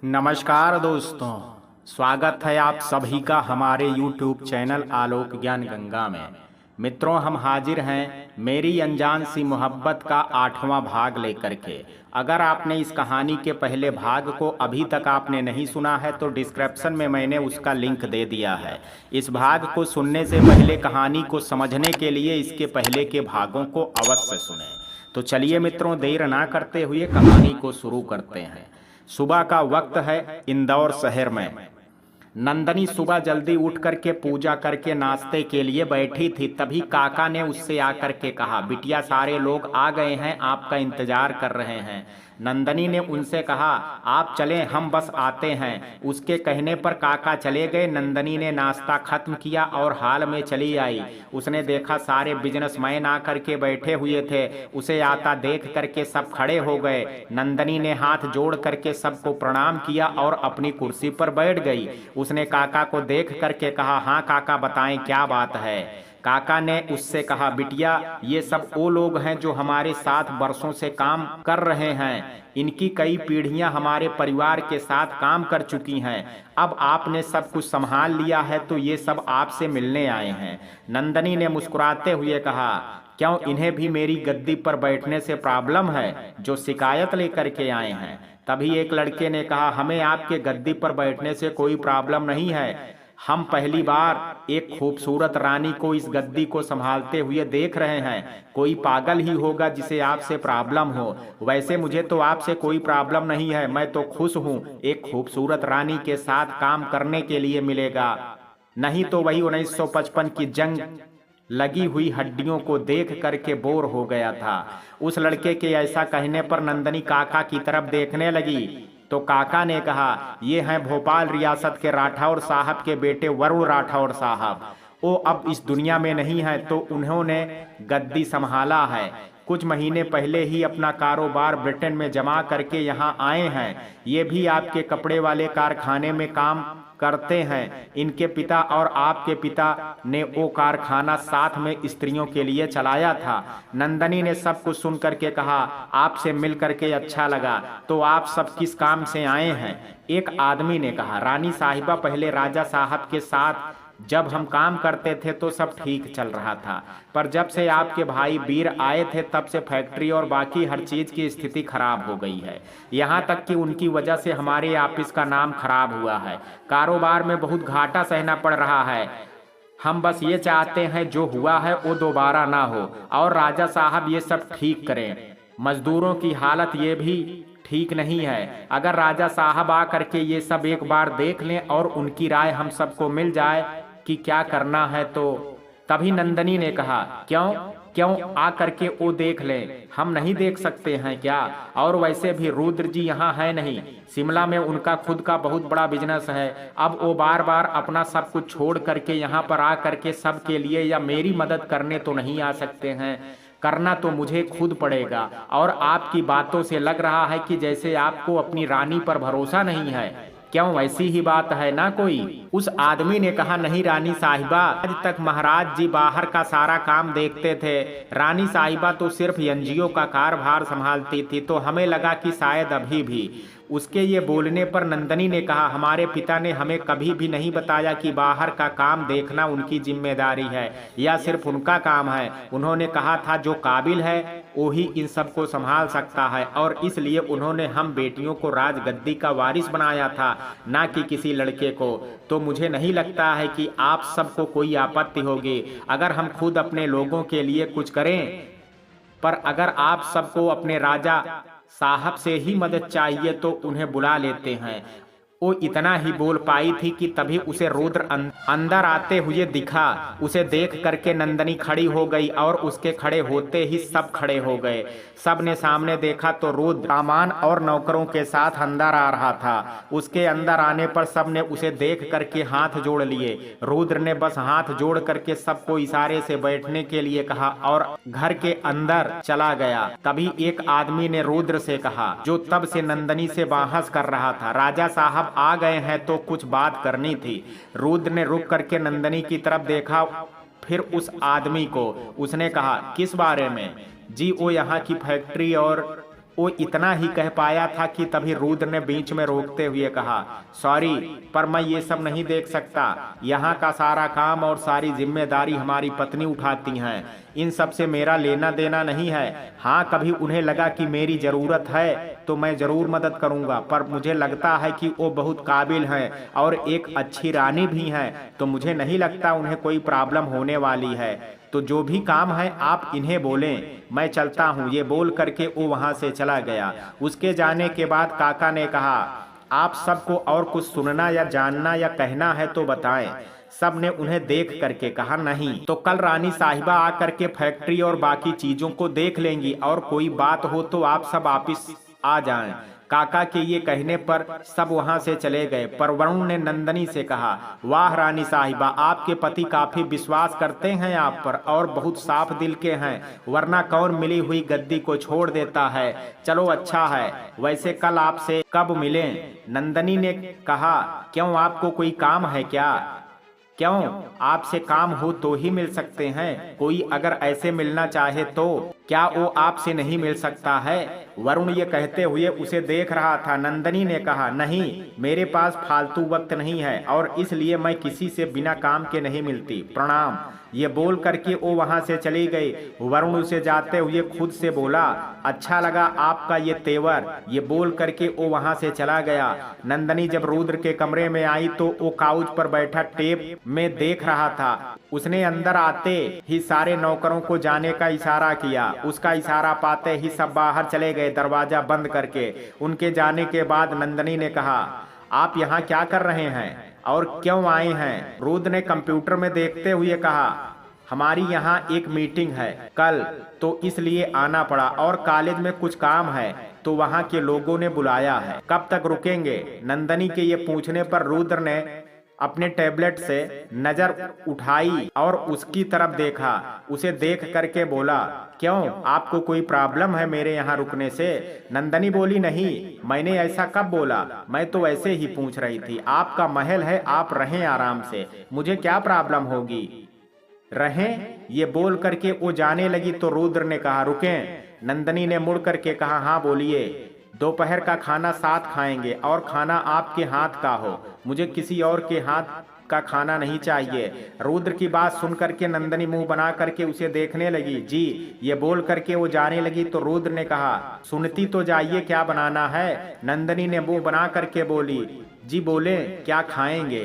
नमस्कार दोस्तों, स्वागत है आप सभी का हमारे YouTube चैनल आलोक ज्ञान गंगा में। मित्रों, हम हाजिर हैं मेरी अनजान सी मोहब्बत का 8वां भाग लेकर के। अगर आपने इस कहानी के पहले भाग को अभी तक आपने नहीं सुना है तो डिस्क्रिप्शन में मैंने उसका लिंक दे दिया है। इस भाग को सुनने से पहले कहानी को समझने के लिए इसके पहले के भागों को अवश्य सुनें। तो चलिए मित्रों, देर ना करते हुए कहानी को शुरू करते हैं। सुबह का वक्त है इंदौर शहर में। नंदनी सुबह जल्दी उठ करके पूजा करके नाश्ते के लिए बैठी थी। तभी काका ने उससे आकर के कहा, बिटिया सारे लोग आ गए हैं, आपका इंतजार कर रहे हैं। नंदनी ने उनसे कहा, आप चलें, हम बस आते हैं। उसके कहने पर काका चले गए। नंदनी ने नाश्ता खत्म किया और हाल में चली आई। उसने देखा सारे बिजनेसमैन आकर के बैठे हुए थे। उसे आता देख करके सब खड़े हो गए। नंदनी ने हाथ जोड़ करके सबको प्रणाम किया और अपनी कुर्सी पर बैठ गई। उसने काका को देख करके कहा, हाँ काका बताएं क्या बात है। काका ने उससे कहा, बिटिया ये सब वो लोग हैं जो हमारे साथ बरसों से काम कर रहे हैं। इनकी कई पीढ़ियां हमारे परिवार के साथ काम कर चुकी हैं। अब आपने सब कुछ संभाल लिया है तो ये सब आपसे मिलने आए हैं। नंदनी ने मुस्कुराते हुए कहा, क्यों, इन्हें भी मेरी गद्दी पर बैठने से प्रॉब्लम है जो शिकायत लेकर के आए हैं। तभी एक लड़के ने कहा, हमें आपके गद्दी पर बैठने से कोई प्रॉब्लम नहीं है। हम पहली बार एक खूबसूरत रानी को इस गद्दी को संभालते हुए देख रहे हैं। कोई पागल ही होगा जिसे आपसे प्रॉब्लम हो। वैसे मुझे तो आपसे कोई प्रॉब्लम नहीं है, मैं तो खुश हूँ एक खूबसूरत रानी के साथ काम करने के लिए मिलेगा। नहीं तो वही 1955 की जंग लगी हुई हड्डियों को देख करके बोर हो गया था। उस लड़के के ऐसा कहने पर नंदनी काका की तरफ देखने लगी तो काका ने कहा, ये हैं भोपाल रियासत के राठौर साहब के बेटे वरुण राठौर साहब। वो अब इस दुनिया में नहीं है तो उन्होंने गद्दी संभाला है। कुछ महीने पहले ही अपना कारोबार ब्रिटेन में जमा करके यहाँ आए हैं। ये भी आपके कपड़े वाले कारखाने में काम करते हैं। इनके पिता और आपके पिता ने वो कारखाना साथ में स्त्रियों के लिए चलाया था। नंदनी ने सब कुछ सुन करके कहा, आपसे मिल करके अच्छा लगा। तो आप सब किस काम से आए हैं? एक आदमी ने कहा, रानी साहिबा पहले राजा साहब के साथ जब हम काम करते थे तो सब ठीक चल रहा था, पर जब से आपके भाई वीर आए थे तब से फैक्ट्री और बाकी हर चीज की स्थिति खराब हो गई है। यहाँ तक कि उनकी वजह से हमारे ऑफिस का नाम खराब हुआ है। कारोबार में बहुत घाटा सहना पड़ रहा है। हम बस ये चाहते हैं जो हुआ है वो दोबारा ना हो और राजा साहब ये सब ठीक करें। मजदूरों की हालत ये भी ठीक नहीं है। अगर राजा साहब आ करके ये सब एक बार देख लें और उनकी राय हम सबको मिल जाए कि क्या करना है तो। तभी नंदनी ने कहा, क्यों क्यों आ करके वो देख लें, हम नहीं देख सकते हैं क्या? और वैसे भी रुद्र जी यहाँ है नहीं, शिमला में उनका खुद का बहुत बड़ा बिजनेस है। अब वो बार बार अपना सब कुछ छोड़ करके यहाँ पर आ करके सबके लिए या मेरी मदद करने तो नहीं आ सकते हैं। करना तो मुझे खुद पड़ेगा। और आपकी बातों से लग रहा है कि जैसे आपको अपनी रानी पर भरोसा नहीं है। क्यों, वैसी ही बात है ना कोई? उस आदमी ने कहा, नहीं रानी साहिबा, आज तक महाराज जी बाहर का सारा काम देखते थे। रानी साहिबा तो सिर्फ एनजीओ का कारभार संभालती थी, तो हमें लगा कि शायद अभी भी। उसके ये बोलने पर नंदनी ने कहा, हमारे पिता ने हमें कभी भी नहीं बताया कि बाहर का काम देखना उनकी जिम्मेदारी है या सिर्फ उनका काम है। उन्होंने कहा था जो काबिल है वही इन सबको संभाल सकता है और इसलिए उन्होंने हम बेटियों को राजगद्दी का वारिस बनाया था, ना कि किसी लड़के को। तो मुझे नहीं लगता है कि आप सबको कोई आपत्ति होगी अगर हम खुद अपने लोगों के लिए कुछ करें। पर अगर आप सबको अपने राजा साहब से ही मदद चाहिए तो उन्हें बुला लेते हैं। वो इतना ही बोल पाई थी कि तभी उसे रुद्र अंदर आते हुए दिखा। उसे देख करके नंदनी खड़ी हो गई और उसके खड़े होते ही सब खड़े हो गए। सब ने सामने देखा तो रुद्र सामान और नौकरों के साथ अंदर आ रहा था। उसके अंदर आने पर सब ने उसे देख करके हाथ जोड़ लिए। रुद्र ने बस हाथ जोड़ करके सबको इशारे से बैठने के लिए कहा और घर के अंदर चला गया। तभी एक आदमी ने रुद्र से कहा, जो तब से नंदनी से बहस कर रहा था, राजा साहब आ गए हैं तो कुछ बात करनी थी। रुद्र ने रुक करके नंदनी की तरफ देखा, फिर उस आदमी को। उसने कहा, किस बारे में? जी वो यहाँ की फैक्ट्री और वो इतना ही कह पाया था कि तभी रुद्र ने बीच में रोकते हुए कहा, सॉरी, पर मैं ये सब नहीं देख सकता। यहाँ का सारा काम और सारी जिम्मेदारी हमारी पत्नी उठाती हैं। इन सब से मेरा लेना देना नहीं है। हाँ, कभी उन्हें लगा कि मेरी ज़रूरत है तो मैं ज़रूर मदद करूँगा, पर मुझे लगता है कि वो बहुत काबिल हैं और एक अच्छी रानी भी हैं, तो मुझे नहीं लगता उन्हें कोई प्रॉब्लम होने वाली है। तो जो भी काम है आप इन्हें बोलें, मैं चलता हूँ। ये बोल करके वो वहाँ से चला गया। उसके जाने के बाद काका ने कहा, आप सबको और कुछ सुनना या जानना या कहना है तो बताएं। सब ने उन्हें देख करके कहा, नहीं। तो कल रानी साहिबा आकर के फैक्ट्री और बाकी चीजों को देख लेंगी और कोई बात हो तो आप सब वापिस आ जाएं। काका के ये कहने पर सब वहां से चले गए, पर वरुण ने नंदनी से कहा, वाह रानी साहिबा, आपके पति काफी विश्वास करते हैं आप पर और बहुत साफ दिल के हैं, वरना कौन मिली हुई गद्दी को छोड़ देता है। चलो अच्छा है। वैसे कल आपसे कब मिलें? नंदनी ने कहा, क्यों, आपको कोई काम है क्या? क्यों, आपसे काम हो तो ही मिल सकते हैं। कोई अगर ऐसे मिलना चाहे तो क्या वो आपसे नहीं मिल सकता है? वरुण ये कहते हुए उसे देख रहा था। नंदनी ने कहा, नहीं, मेरे पास फालतू वक्त नहीं है और इसलिए मैं किसी से बिना काम के नहीं मिलती। प्रणाम। ये बोल करके वो वहां से चली गई। वरुण उसे जाते हुए खुद से बोला, अच्छा लगा आपका ये तेवर। ये बोल करके वो वहां से चला गया। नंदनी जब रुद्र के कमरे में आई तो वो काउच पर बैठा टेप में देख रहा था। उसने अंदर आते ही सारे नौकरों को जाने का इशारा किया। उसका इशारा पाते ही सब बाहर चले गए, दरवाजा बंद करके। उनके जाने के बाद नंदनी ने कहा, आप यहाँ क्या कर रहे हैं और क्यों आए हैं? रुद्र ने कंप्यूटर में देखते हुए कहा, हमारी यहाँ एक मीटिंग है कल, तो इसलिए आना पड़ा और कॉलेज में कुछ काम है तो वहाँ के लोगों ने बुलाया है। कब तक रुकेंगे? नंदनी के ये पूछने पर रुद्र ने अपने टैबलेट से नजर उठाई और उसकी तरफ देखा। उसे देख करके बोला, क्यों, आपको कोई प्रॉब्लम है मेरे यहाँ रुकने से? नंदनी बोली, नहीं, मैंने ऐसा कब बोला, मैं तो ऐसे ही पूछ रही थी। आपका महल है, आप रहें आराम से, मुझे क्या प्रॉब्लम होगी? रहें। ये बोल करके वो जाने लगी तो रुद्र ने कहा, रुकें। नंदनी ने मुड़ करके कहा, हाँ बोलिए। दोपहर का खाना साथ खाएंगे और खाना आपके हाथ का हो, मुझे किसी और के हाथ का खाना नहीं चाहिए। रुद्र की बात सुन करके नंदनी मुंह बना करके उसे देखने लगी। जी, ये बोल करके वो जाने लगी तो रुद्र ने कहा, सुनती तो जाइए, क्या बनाना है? नंदनी ने मुंह बना करके बोली, जी बोले, क्या खाएंगे?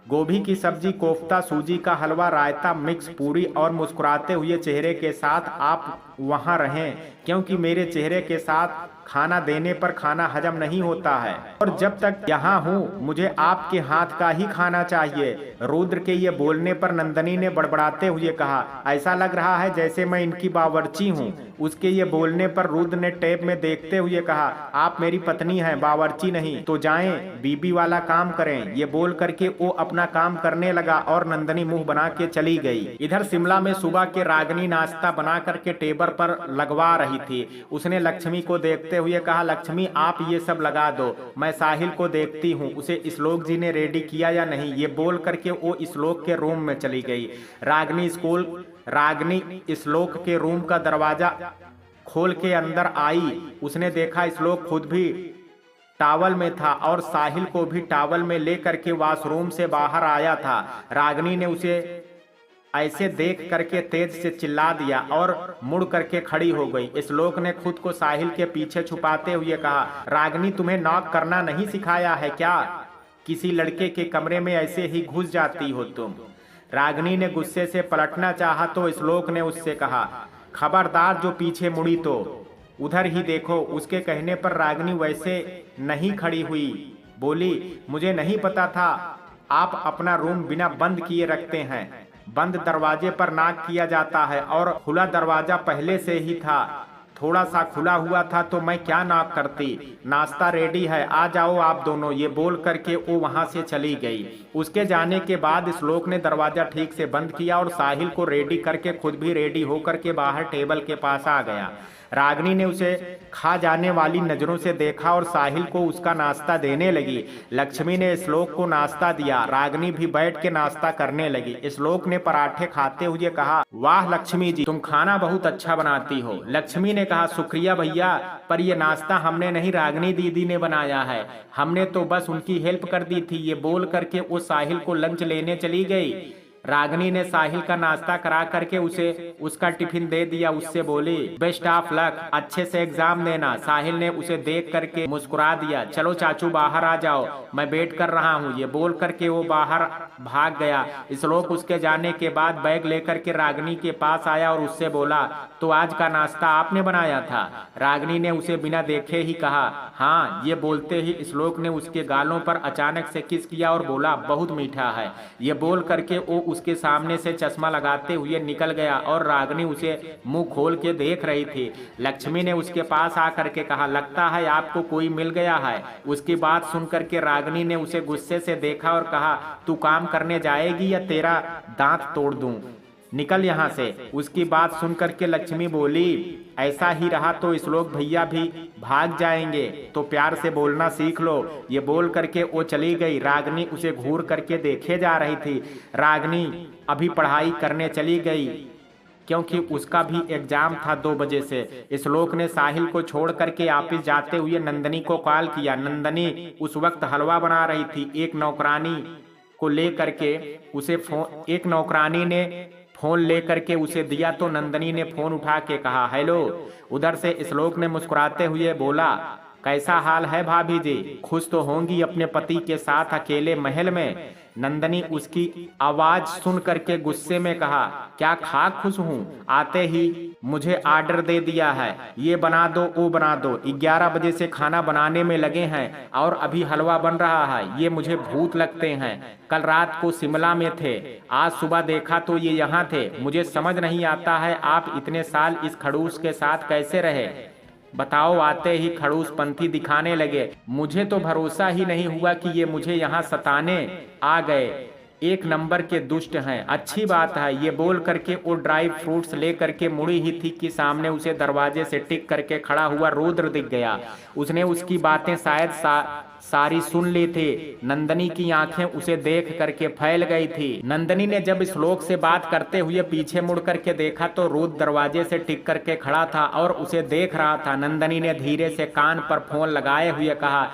गोभी की सब्जी, कोफ्ता, सूजी का हलवा, रायता, मिक्स पूरी और मुस्कुराते हुए चेहरे के साथ आप वहां रहें, क्योंकि मेरे चेहरे के साथ खाना देने पर खाना हजम नहीं होता है और जब तक यहाँ हूँ मुझे आपके हाथ का ही खाना चाहिए। रुद्र के ये बोलने पर नंदनी ने बड़बड़ाते हुए कहा, ऐसा लग रहा है जैसे मैं इनकी बावर्ची हूँ। उसके ये बोलने पर रुद्र ने टेप में देखते हुए कहा, आप मेरी पत्नी हैं, बावर्ची नहीं, तो जाएं बीबी वाला काम करें। ये बोल करके वो अपना काम करने लगा और नंदनी मुंह बना के चली गई। इधर शिमला में सुबह के रागिनी नाश्ता बना करके टेबल पर लगवा रही थी। उसने लक्ष्मी को देखते हुए कहा, लक्ष्मी आप ये सब लगा दो, मैं साहिल को देखती हूँ, उसे श्लोक जी ने रेडी किया या नहीं। ये बोल करके वो श्लोक के रूम में चली गई। रागिनी श्लोक के रूम का दरवाजा खोल के अंदर आई। उसने देखा श्लोक खुद भी टॉवल में था और साहिल को भी टॉवल में लेकर के वॉशरूम से बाहर आया था। रागिनी ने उसे ऐसे देख करके तेज से चिल्ला दिया और मुड़ करके खड़ी हो गई। श्लोक ने खुद को साहिल के पीछे छुपाते हुए कहा, रागिनी तुम्हें नॉक करना नहीं सिखाया है क्या? किसी लड़के के कमरे में ऐसे ही घुस जाती हो तुम। रागिनी ने गुस्से से पलटना चाहा तो श्लोक ने उससे कहा, खबरदार जो पीछे मुड़ी तो उधर ही देखो। उसके कहने पर रागिनी वैसे नहीं खड़ी हुई, बोली, मुझे नहीं पता था आप अपना रूम बिना बंद किए रखते हैं। बंद दरवाजे पर नॉक किया जाता है और खुला दरवाजा पहले से ही था, थोड़ा सा खुला हुआ था तो मैं क्या नॉक करती। नाश्ता रेडी है, आ जाओ आप दोनों। ये बोल करके वो वहां से चली गई। उसके जाने के बाद श्लोक ने दरवाजा ठीक से बंद किया और साहिल को रेडी करके खुद भी रेडी होकर के बाहर टेबल के पास आ गया। रागिनी ने उसे खा जाने वाली नजरों से देखा और साहिल को उसका नाश्ता देने लगी। लक्ष्मी ने श्लोक को नाश्ता दिया। रागिनी भी बैठ के नाश्ता करने लगी। श्लोक ने पराठे खाते हुए कहा, वाह लक्ष्मी जी, तुम खाना बहुत अच्छा बनाती हो। लक्ष्मी ने कहा, शुक्रिया भैया, पर यह नाश्ता हमने नहीं, रागिनी दीदी ने बनाया है, हमने तो बस उनकी हेल्प कर दी थी। ये बोल करके वो साहिल को लंच लेने चली गई। रागिनी ने साहिल का नाश्ता करा करके उसे उसका टिफिन दे दिया। उससे बोली, बेस्ट ऑफ लक, अच्छे से एग्जाम देना। साहिल ने उसे देख करके मुस्कुरा दिया। चलो चाचू बाहर आ जाओ, मैं वेट कर रहा हूँ। ये बोल करके वो बाहर भाग गया। श्लोक उसके जाने के बाद बैग लेकर के रागिनी के पास आया और उससे बोला, तो आज का नाश्ता आपने बनाया था? रागिनी ने उसे बिना देखे ही कहा, हाँ। ये बोलते ही श्लोक ने उसके गालों पर अचानक से किस किया और बोला, बहुत मीठा है। ये बोल करके वो उसके सामने से चश्मा लगाते हुए निकल गया और रागिनी उसे मुंह खोल के देख रही थी। लक्ष्मी ने उसके पास आकर के कहा, लगता है आपको कोई मिल गया है। उसकी बात सुनकर के रागिनी ने उसे गुस्से से देखा और कहा, तू काम करने जाएगी या तेरा दांत तोड़ दूं, निकल यहाँ से। उसकी बात सुनकर के लक्ष्मी बोली, ऐसा ही रहा तो श्लोक भैया भी भाग जाएंगे, तो प्यार से बोलना सीख लो। ये बोल करके वो चली गई। रागिनी उसे घूर करके देखे जा रही थी। रागिनी अभी पढ़ाई करने चली गई क्योंकि उसका भी एग्जाम था 2 बजे से। श्लोक ने साहिल को छोड़ करके ऑफिस जाते हुए नंदनी को कॉल किया। नंदनी उस वक्त हलवा बना रही थी। एक नौकरानी को ले करके उसे एक नौकरानी ने फोन लेकर के उसे दिया तो नंदनी ने फोन उठा के कहा, हेलो। उधर से श्लोक ने मुस्कुराते हुए बोला, कैसा हाल है भाभी जी? खुश तो होंगी अपने पति के साथ अकेले महल में। नंदनी उसकी आवाज सुन करके गुस्से में कहा, क्या खाक खुश हूँ, आते ही मुझे आर्डर दे दिया है, ये बना दो वो बना दो। 11 बजे से खाना बनाने में लगे हैं और अभी हलवा बन रहा है। ये मुझे भूत लगते हैं। कल रात को शिमला में थे, आज सुबह देखा तो ये यहाँ थे। मुझे समझ नहीं आता है आप इतने साल इस खड़ूस के साथ कैसे रहे। बताओ, आते ही खड़ूस पंथी दिखाने लगे। मुझे तो भरोसा ही नहीं हुआ कि ये मुझे यहाँ सताने आ गए। एक नंबर के दुष्ट हैं। अच्छी बात है। ये बोल करके वो ड्राई फ्रूट्स ले करके मुड़ी ही थी कि सामने उसे दरवाजे से टिक करके खड़ा हुआ रुद्र दिख गया। उसने उसकी बातें शायद सारी सुन ली थी। नंदनी की आंखें उसे देख करके फैल गई थी। नंदनी ने जब श्लोक से बात करते हुए पीछे मुड़ करके देखा तो रुद्र दरवाजे से टिक करके खड़ा था और उसे देख रहा था। नंदनी ने धीरे से कान पर फोन लगाए हुए कहा,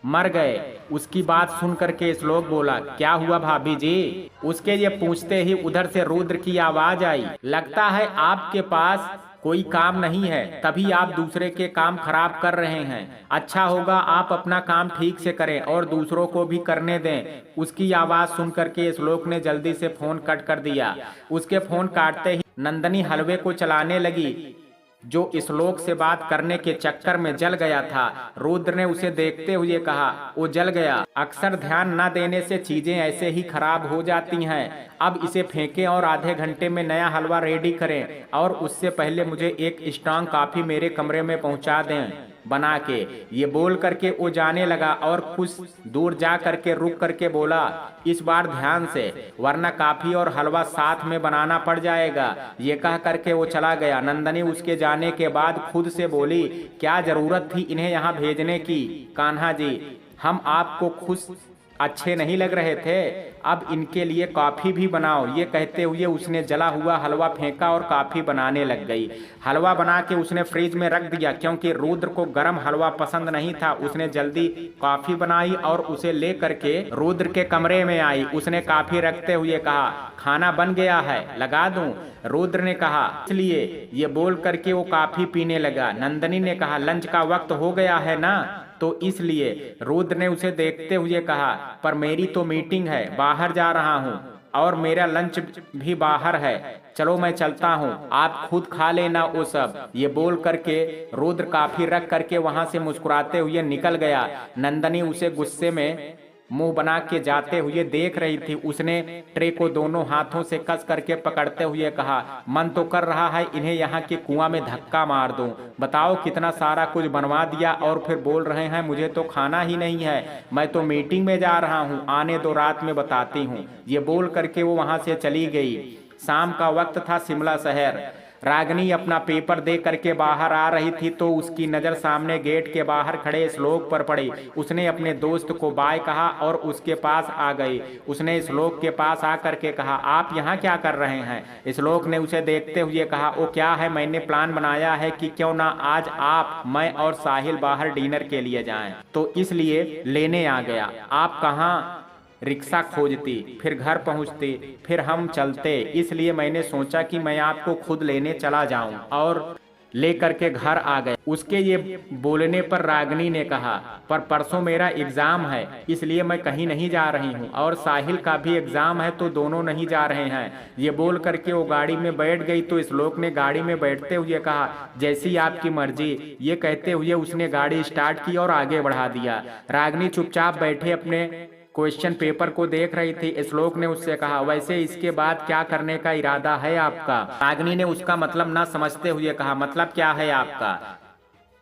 मर गए। उसकी बात सुन करके श्लोक बोला, क्या हुआ भाभी जी? उसके ये पूछते ही उधर से रुद्र की आवाज आई, लगता है आपके पास कोई काम नहीं है, तभी आप दूसरे के काम खराब कर रहे हैं। अच्छा होगा आप अपना काम ठीक से करें और दूसरों को भी करने दें। उसकी आवाज सुन करके श्लोक ने जल्दी से फोन कट कर दिया। उसके फोन काटते ही नंदनी हलवे को चलाने लगी जो श्लोक से बात करने के चक्कर में जल गया था। रुद्र ने उसे देखते हुए कहा, वो जल गया। अक्सर ध्यान न देने से चीजें ऐसे ही खराब हो जाती हैं। अब इसे फेंकें और आधे घंटे में नया हलवा रेडी करें और उससे पहले मुझे एक स्ट्रांग कॉफी मेरे कमरे में पहुंचा दें बना के। ये बोल करके वो जाने लगा और कुछ दूर जा करके रुक करके बोला, इस बार ध्यान से, वरना कॉफी और हलवा साथ में बनाना पड़ जाएगा। ये कह करके वो चला गया। नंदनी उसके जाने के बाद खुद से बोली, क्या जरूरत थी इन्हें यहाँ भेजने की? कान्हा जी, हम आपको खुश अच्छे नहीं लग रहे थे, अब इनके लिए कॉफी भी बनाओ। ये कहते हुए उसने जला हुआ हलवा फेंका और कॉफी बनाने लग गई। हलवा बना के उसने फ्रिज में रख दिया क्योंकि रुद्र को गर्म हलवा पसंद नहीं था। उसने जल्दी कॉफी बनाई और उसे ले करके रुद्र के कमरे में आई। उसने कॉफी रखते हुए कहा, खाना बन गया है, लगा दूं? रुद्र ने कहा, इसलिए। ये बोल करके वो कॉफी पीने लगा। नंदनी ने कहा, लंच का वक्त हो गया है ना, तो इसलिए। रुद्र ने उसे देखते हुए कहा, पर मेरी तो मीटिंग है, बाहर जा रहा हूँ और मेरा लंच भी बाहर है, चलो मैं चलता हूँ, आप खुद खा लेना वो सब। ये बोल करके रुद्र कॉफी रख करके वहां से मुस्कुराते हुए निकल गया। नंदनी उसे गुस्से में मुंह बना के जाते हुए देख रही थी। उसने ट्रे को दोनों हाथों से कस करके पकड़ते हुए कहा, मन तो कर रहा है इन्हें यहाँ के कुआं में धक्का मार दूं। बताओ कितना सारा कुछ बनवा दिया और फिर बोल रहे हैं मुझे तो खाना ही नहीं है, मैं तो मीटिंग में जा रहा हूँ, आने दो रात में बताती हूँ। ये बोल करके वो वहां से चली गई। शाम का वक्त था। शिमला शहर रागिनी अपना पेपर दे करके बाहर आ रही थी तो उसकी नज़र सामने गेट के बाहर खड़े श्लोक पर पड़ी। उसने अपने दोस्त को बाय कहा और उसके पास आ गई। उसने श्लोक के पास आकर के कहा, आप यहाँ क्या कर रहे हैं? श्लोक ने उसे देखते हुए कहा, वो क्या है, मैंने प्लान बनाया है कि क्यों ना आज आप, मैं और साहिल बाहर डिनर के लिए जाएं, तो इसलिए लेने आ गया। आप कहाँ रिक्शा खोजती, फिर घर पहुंचती, फिर हम चलते, इसलिए मैंने सोचा कि मैं आपको खुद लेने चला जाऊं और लेकर के घर आ गए। उसके ये बोलने पर रागिनी ने कहा, पर परसों मेरा एग्जाम है इसलिए मैं कहीं नहीं जा रही हूँ और साहिल का भी एग्जाम है तो दोनों नहीं जा रहे हैं। ये बोल करके वो गाड़ी में बैठ गई तो श्लोक ने गाड़ी में बैठते हुए कहा, जैसी आपकी मर्जी। ये कहते हुए उसने गाड़ी स्टार्ट की और आगे बढ़ा दिया। रागिनी चुपचाप बैठे अपने क्वेश्चन पेपर को देख रही थी। श्लोक ने उससे कहा, वैसे इसके बाद क्या करने का इरादा है आपका? रागिनी ने उसका मतलब ना समझते हुए कहा, मतलब क्या है आपका?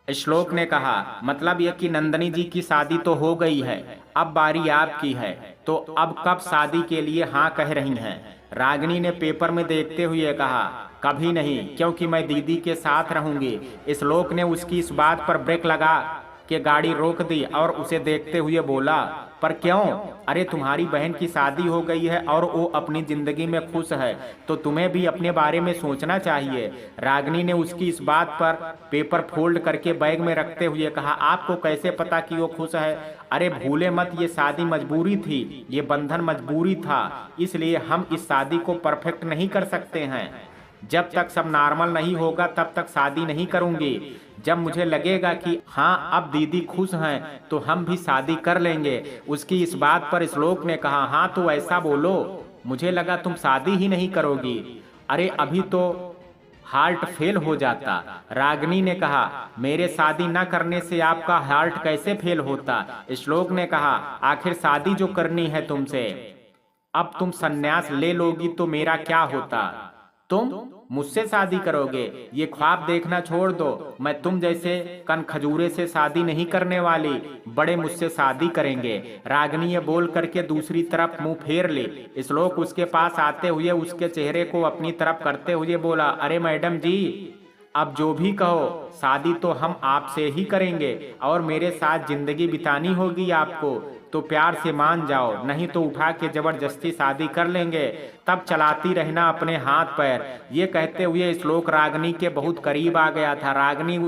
श्लोक ने कहा, मतलब यह कि नंदनी जी की शादी तो हो गई है, अब बारी आपकी है, तो अब कब शादी के लिए हाँ कह रही हैं? रागिनी ने पेपर में देखते हुए कहा, कभी नहीं, क्योंकि मैं दीदी के साथ रहूंगी। श्लोक ने उसकी इस बात पर ब्रेक लगा कि गाड़ी रोक दी और उसे देखते हुए बोला, पर क्यों? अरे तुम्हारी बहन की शादी हो गई है और वो अपनी जिंदगी में खुश है, तो तुम्हें भी अपने बारे में सोचना चाहिए। रागिनी ने उसकी इस बात पर पेपर फोल्ड करके बैग में रखते हुए कहा, आपको कैसे पता कि वो खुश है? अरे भूले मत, ये शादी मजबूरी थी, ये बंधन मजबूरी था, इसलिए हम इस शादी को परफेक्ट नहीं कर सकते हैं। जब तक सब नॉर्मल नहीं होगा तब तक शादी नहीं करूंगी। जब मुझे लगेगा कि हाँ अब दीदी खुश हैं तो हम भी शादी कर लेंगे। उसकी इस बात पर श्लोक ने कहा, हाँ तो ऐसा बोलो, मुझे लगा तुम शादी ही नहीं करोगी। अरे अभी तो हार्ट फेल हो जाता। रागिनी ने कहा, मेरे शादी न करने से आपका हार्ट कैसे फेल होता? श्लोक ने कहा, आखिर शादी जो करनी है तुमसे, अब तुम संन्यास ले लोगी तो मेरा क्या होता? तुम मुझसे शादी करोगे? ये ख्वाब देखना छोड़ दो, मैं तुम जैसे कन खजूरे से शादी नहीं करने वाली, बड़े मुझसे शादी करेंगे। रागिनी ये बोल करके दूसरी तरफ मुंह फेर ली। श्लोक उसके पास आते हुए उसके चेहरे को अपनी तरफ करते हुए बोला, अरे मैडम जी, अब जो भी कहो, शादी तो हम आपसे ही करेंगे और मेरे साथ जिंदगी बितानी होगी आपको, तो प्यार से मान जाओ, नहीं तो उठा के जबरदस्ती शादी कर लेंगे, तब चलाती रहना अपने हाथ पैर। ये कहते हुए श्लोक रागिनी के बहुत करीब आ गया था। रागिनी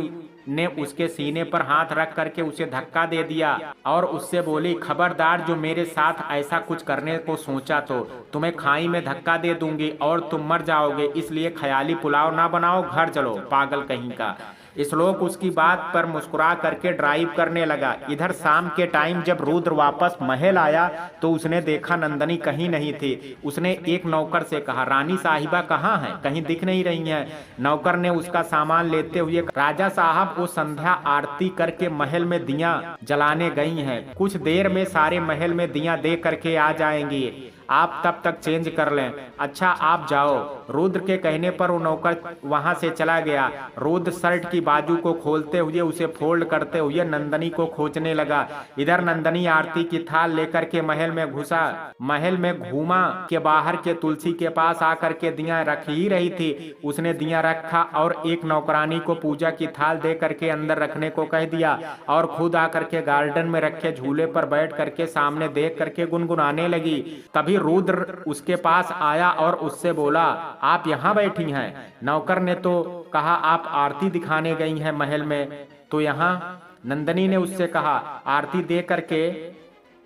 ने उसके सीने पर हाथ रख करके उसे धक्का दे दिया और उससे बोली, खबरदार जो मेरे साथ ऐसा कुछ करने को सोचा तो तुम्हें खाई में धक्का दे दूंगी और तुम मर जाओगे, इसलिए ख्याली पुलाव ना बनाओ, घर चलो पागल कहीं का। श्लोक उसकी बात पर मुस्कुरा करके ड्राइव करने लगा। इधर शाम के टाइम जब रुद्र वापस महल आया तो उसने देखा नंदनी कहीं नहीं थी। उसने एक नौकर से कहा, रानी साहिबा कहाँ हैं? कहीं दिख नहीं रही हैं। नौकर ने उसका सामान लेते हुए, राजा साहब वो संध्या आरती करके महल में दिया जलाने गई हैं, कुछ देर में सारे महल में दिया दे करके आ जाएंगी, आप तब तक चेंज कर लें। अच्छा आप जाओ। रुद्र के कहने पर वो नौकर वहां से चला गया। रुद्र शर्ट की बाजू को खोलते हुए उसे फोल्ड करते हुए नंदनी को खोजने लगा। इधर नंदनी आरती की थाल लेकर के महल में घुसा। महल में घूमा के बाहर के तुलसी के पास आकर के दिया रख ही रही थी। उसने दिया रखा और एक नौकरानी को पूजा की थाल दे करके अंदर रखने को कह दिया और खुद आकर के गार्डन में रखे झूले पर बैठ करके सामने देख करके गुनगुनाने लगी। तभी रुद्र उसके पास आया और उससे बोला, आप यहाँ बैठी हैं? नौकर ने तो कहा आप आरती दिखाने गई हैं महल में, तो यहाँ? नंदनी ने उससे कहा, आरती दे करके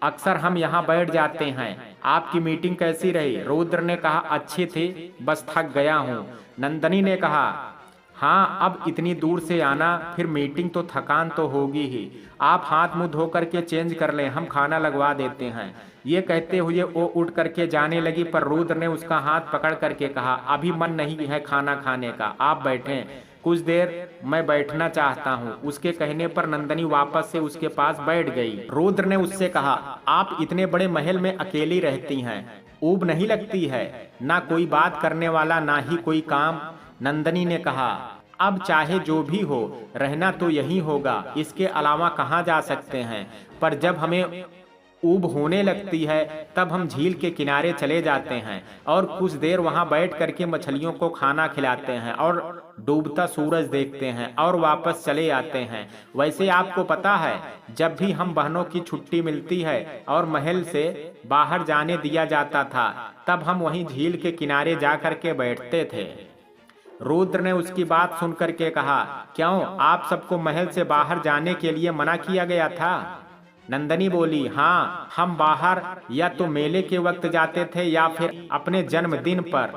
अक्सर हम यहाँ बैठ जाते हैं। आपकी मीटिंग कैसी रही? रुद्र ने कहा, अच्छी थी, बस थक गया हूँ। नंदनी ने कहा, हाँ अब इतनी दूर से आना, फिर मीटिंग तो थकान तो होगी ही। आप हाथ मुंह धो करके चेंज कर लें, हम खाना लगवा देते हैं। ये कहते हुए वो उठ करके जाने लगी, पर रुद्र ने उसका हाथ पकड़ करके कहा, अभी मन नहीं है खाना खाने का, आप बैठें, कुछ देर मैं बैठना चाहता हूँ। उसके कहने पर नंदनी वापस से उसके पास बैठ गई। रुद्र ने उससे कहा, आप इतने बड़े महल में अकेली रहती हैं, ऊब नहीं लगती है? ना कोई बात करने वाला, ना ही कोई काम। नंदनी ने कहा, अब चाहे जो भी हो, रहना तो यही होगा, इसके अलावा कहाँ जा सकते हैं? पर जब हमें ऊब होने लगती है तब हम झील के किनारे चले जाते हैं और कुछ देर वहां बैठ करके मछलियों को खाना खिलाते हैं और डूबता सूरज देखते हैं और वापस चले आते हैं। वैसे आपको पता है, जब भी हम बहनों की छुट्टी मिलती है और महल से बाहर जाने दिया जाता था, तब हम वहीं झील के किनारे जा करके बैठते थे। रुद्र ने उसकी बात सुन करके कहा, क्यों, आप सबको महल से बाहर जाने के लिए मना किया गया था? नंदनी बोली, हाँ, हम बाहर या तो मेले के वक्त जाते थे या फिर अपने जन्मदिन पर।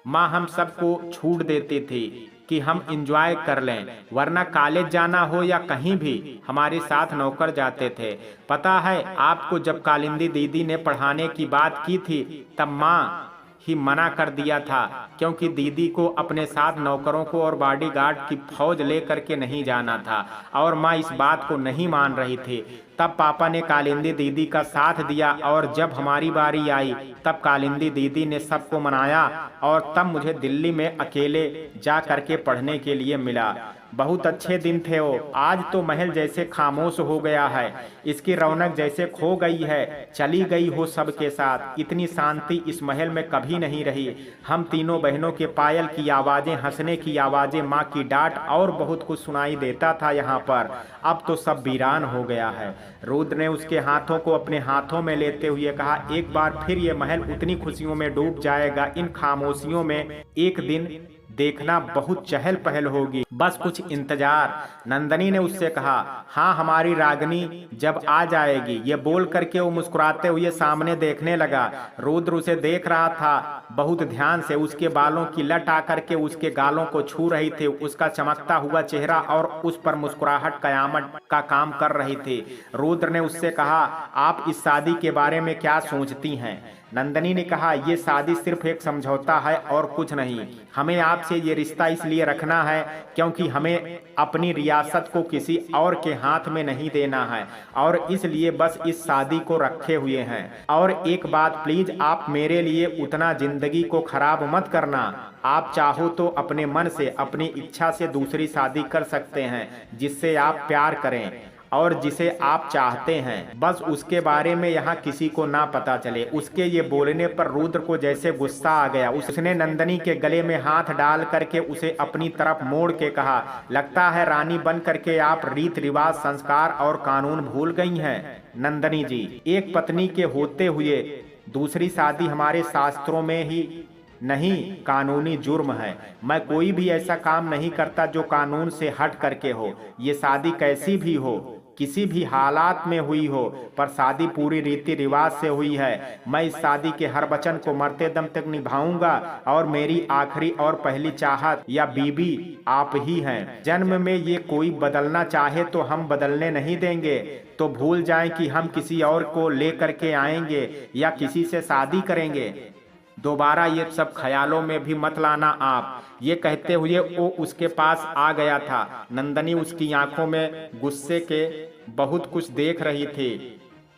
माँ हम सबको छूट देती थी कि हम एंजॉय कर लें, वरना कॉलेज जाना हो या कहीं भी हमारे साथ नौकर जाते थे। पता है आपको, जब कालिंदी दीदी ने पढ़ाने की बात की थी तब माँ ही मना कर दिया था, क्योंकि दीदी को अपने साथ नौकरों को और बॉडीगार्ड की फौज लेकर के नहीं जाना था और माँ इस बात को नहीं मान रही थी। तब पापा ने कालिंदी दीदी का साथ दिया और जब हमारी बारी आई तब कालिंदी दीदी ने सबको मनाया और तब मुझे दिल्ली में अकेले जा करके पढ़ने के लिए मिला। बहुत अच्छे दिन थे वो। आज तो महल जैसे खामोश हो गया है, इसकी रौनक जैसे खो गई है, चली गई हो सबके साथ। इतनी शांति इस महल में कभी नहीं रही। हम तीनों बहनों के पायल की आवाजें, हंसने की आवाजें, माँ की डांट और बहुत कुछ सुनाई देता था यहाँ पर। अब तो सब वीरान हो गया है। रुद्र ने उसके हाथों को अपने हाथों में लेते हुए कहा, एक बार फिर ये महल उतनी खुशियों में डूब जाएगा। इन खामोशियों में एक दिन देखना बहुत चहल पहल होगी, बस कुछ इंतजार। नंदनी ने उससे कहा, हाँ, हमारी रागनी जब आ जाएगी। ये बोल करके वो मुस्कुराते हुए सामने देखने लगा। रुद्र उसे देख रहा था बहुत ध्यान से। उसके बालों की लट आकर के उसके गालों को छू रही थी। उसका चमकता हुआ चेहरा और उस पर मुस्कुराहट कयामत का काम कर रही थी। रुद्र ने उससे कहा, आप इस शादी के बारे में क्या सोचती हैं? नंदनी ने कहा, ये शादी सिर्फ एक समझौता है और कुछ नहीं। हमें आपसे ये रिश्ता इसलिए रखना है क्योंकि हमें अपनी रियासत को किसी और के हाथ में नहीं देना है और इसलिए बस इस शादी को रखे हुए हैं। और एक बात प्लीज, आप मेरे लिए उतना जिंदगी को खराब मत करना। आप चाहो तो अपने मन से, अपनी इच्छा से दूसरी शादी कर सकते हैं जिससे आप प्यार करें और जिसे आप चाहते हैं। बस उसके बारे में यहाँ किसी को ना पता चले। उसके ये बोलने पर रुद्र को जैसे गुस्सा आ गया। उसने नंदनी के गले में हाथ डाल करके उसे अपनी तरफ मोड़ के कहा, लगता है रानी बन करके आप रीत रिवाज, संस्कार और कानून भूल गई हैं। नंदनी जी, एक पत्नी के होते हुए दूसरी शादी हमारे शास्त्रों में ही नहीं, कानूनी जुर्म है। मैं कोई भी ऐसा काम नहीं करता जो कानून से हट करके हो। ये शादी कैसी भी हो, किसी भी हालात में हुई हो, पर शादी पूरी रीति रिवाज से हुई है। मैं इस शादी के हर वचन को मरते दम तक निभाऊंगा और मेरी आखिरी और पहली चाहत या बीबी आप ही हैं। जन्म में ये कोई बदलना चाहे तो हम बदलने नहीं देंगे। तो भूल जाएं कि हम किसी और को लेकर के आएंगे या किसी से शादी करेंगे। दोबारा ये सब ख्यालों में भी मत लाना आप। ये कहते हुए वो उसके पास आ गया था। नंदनी उसकी आंखों में गुस्से के बहुत कुछ देख रही थी,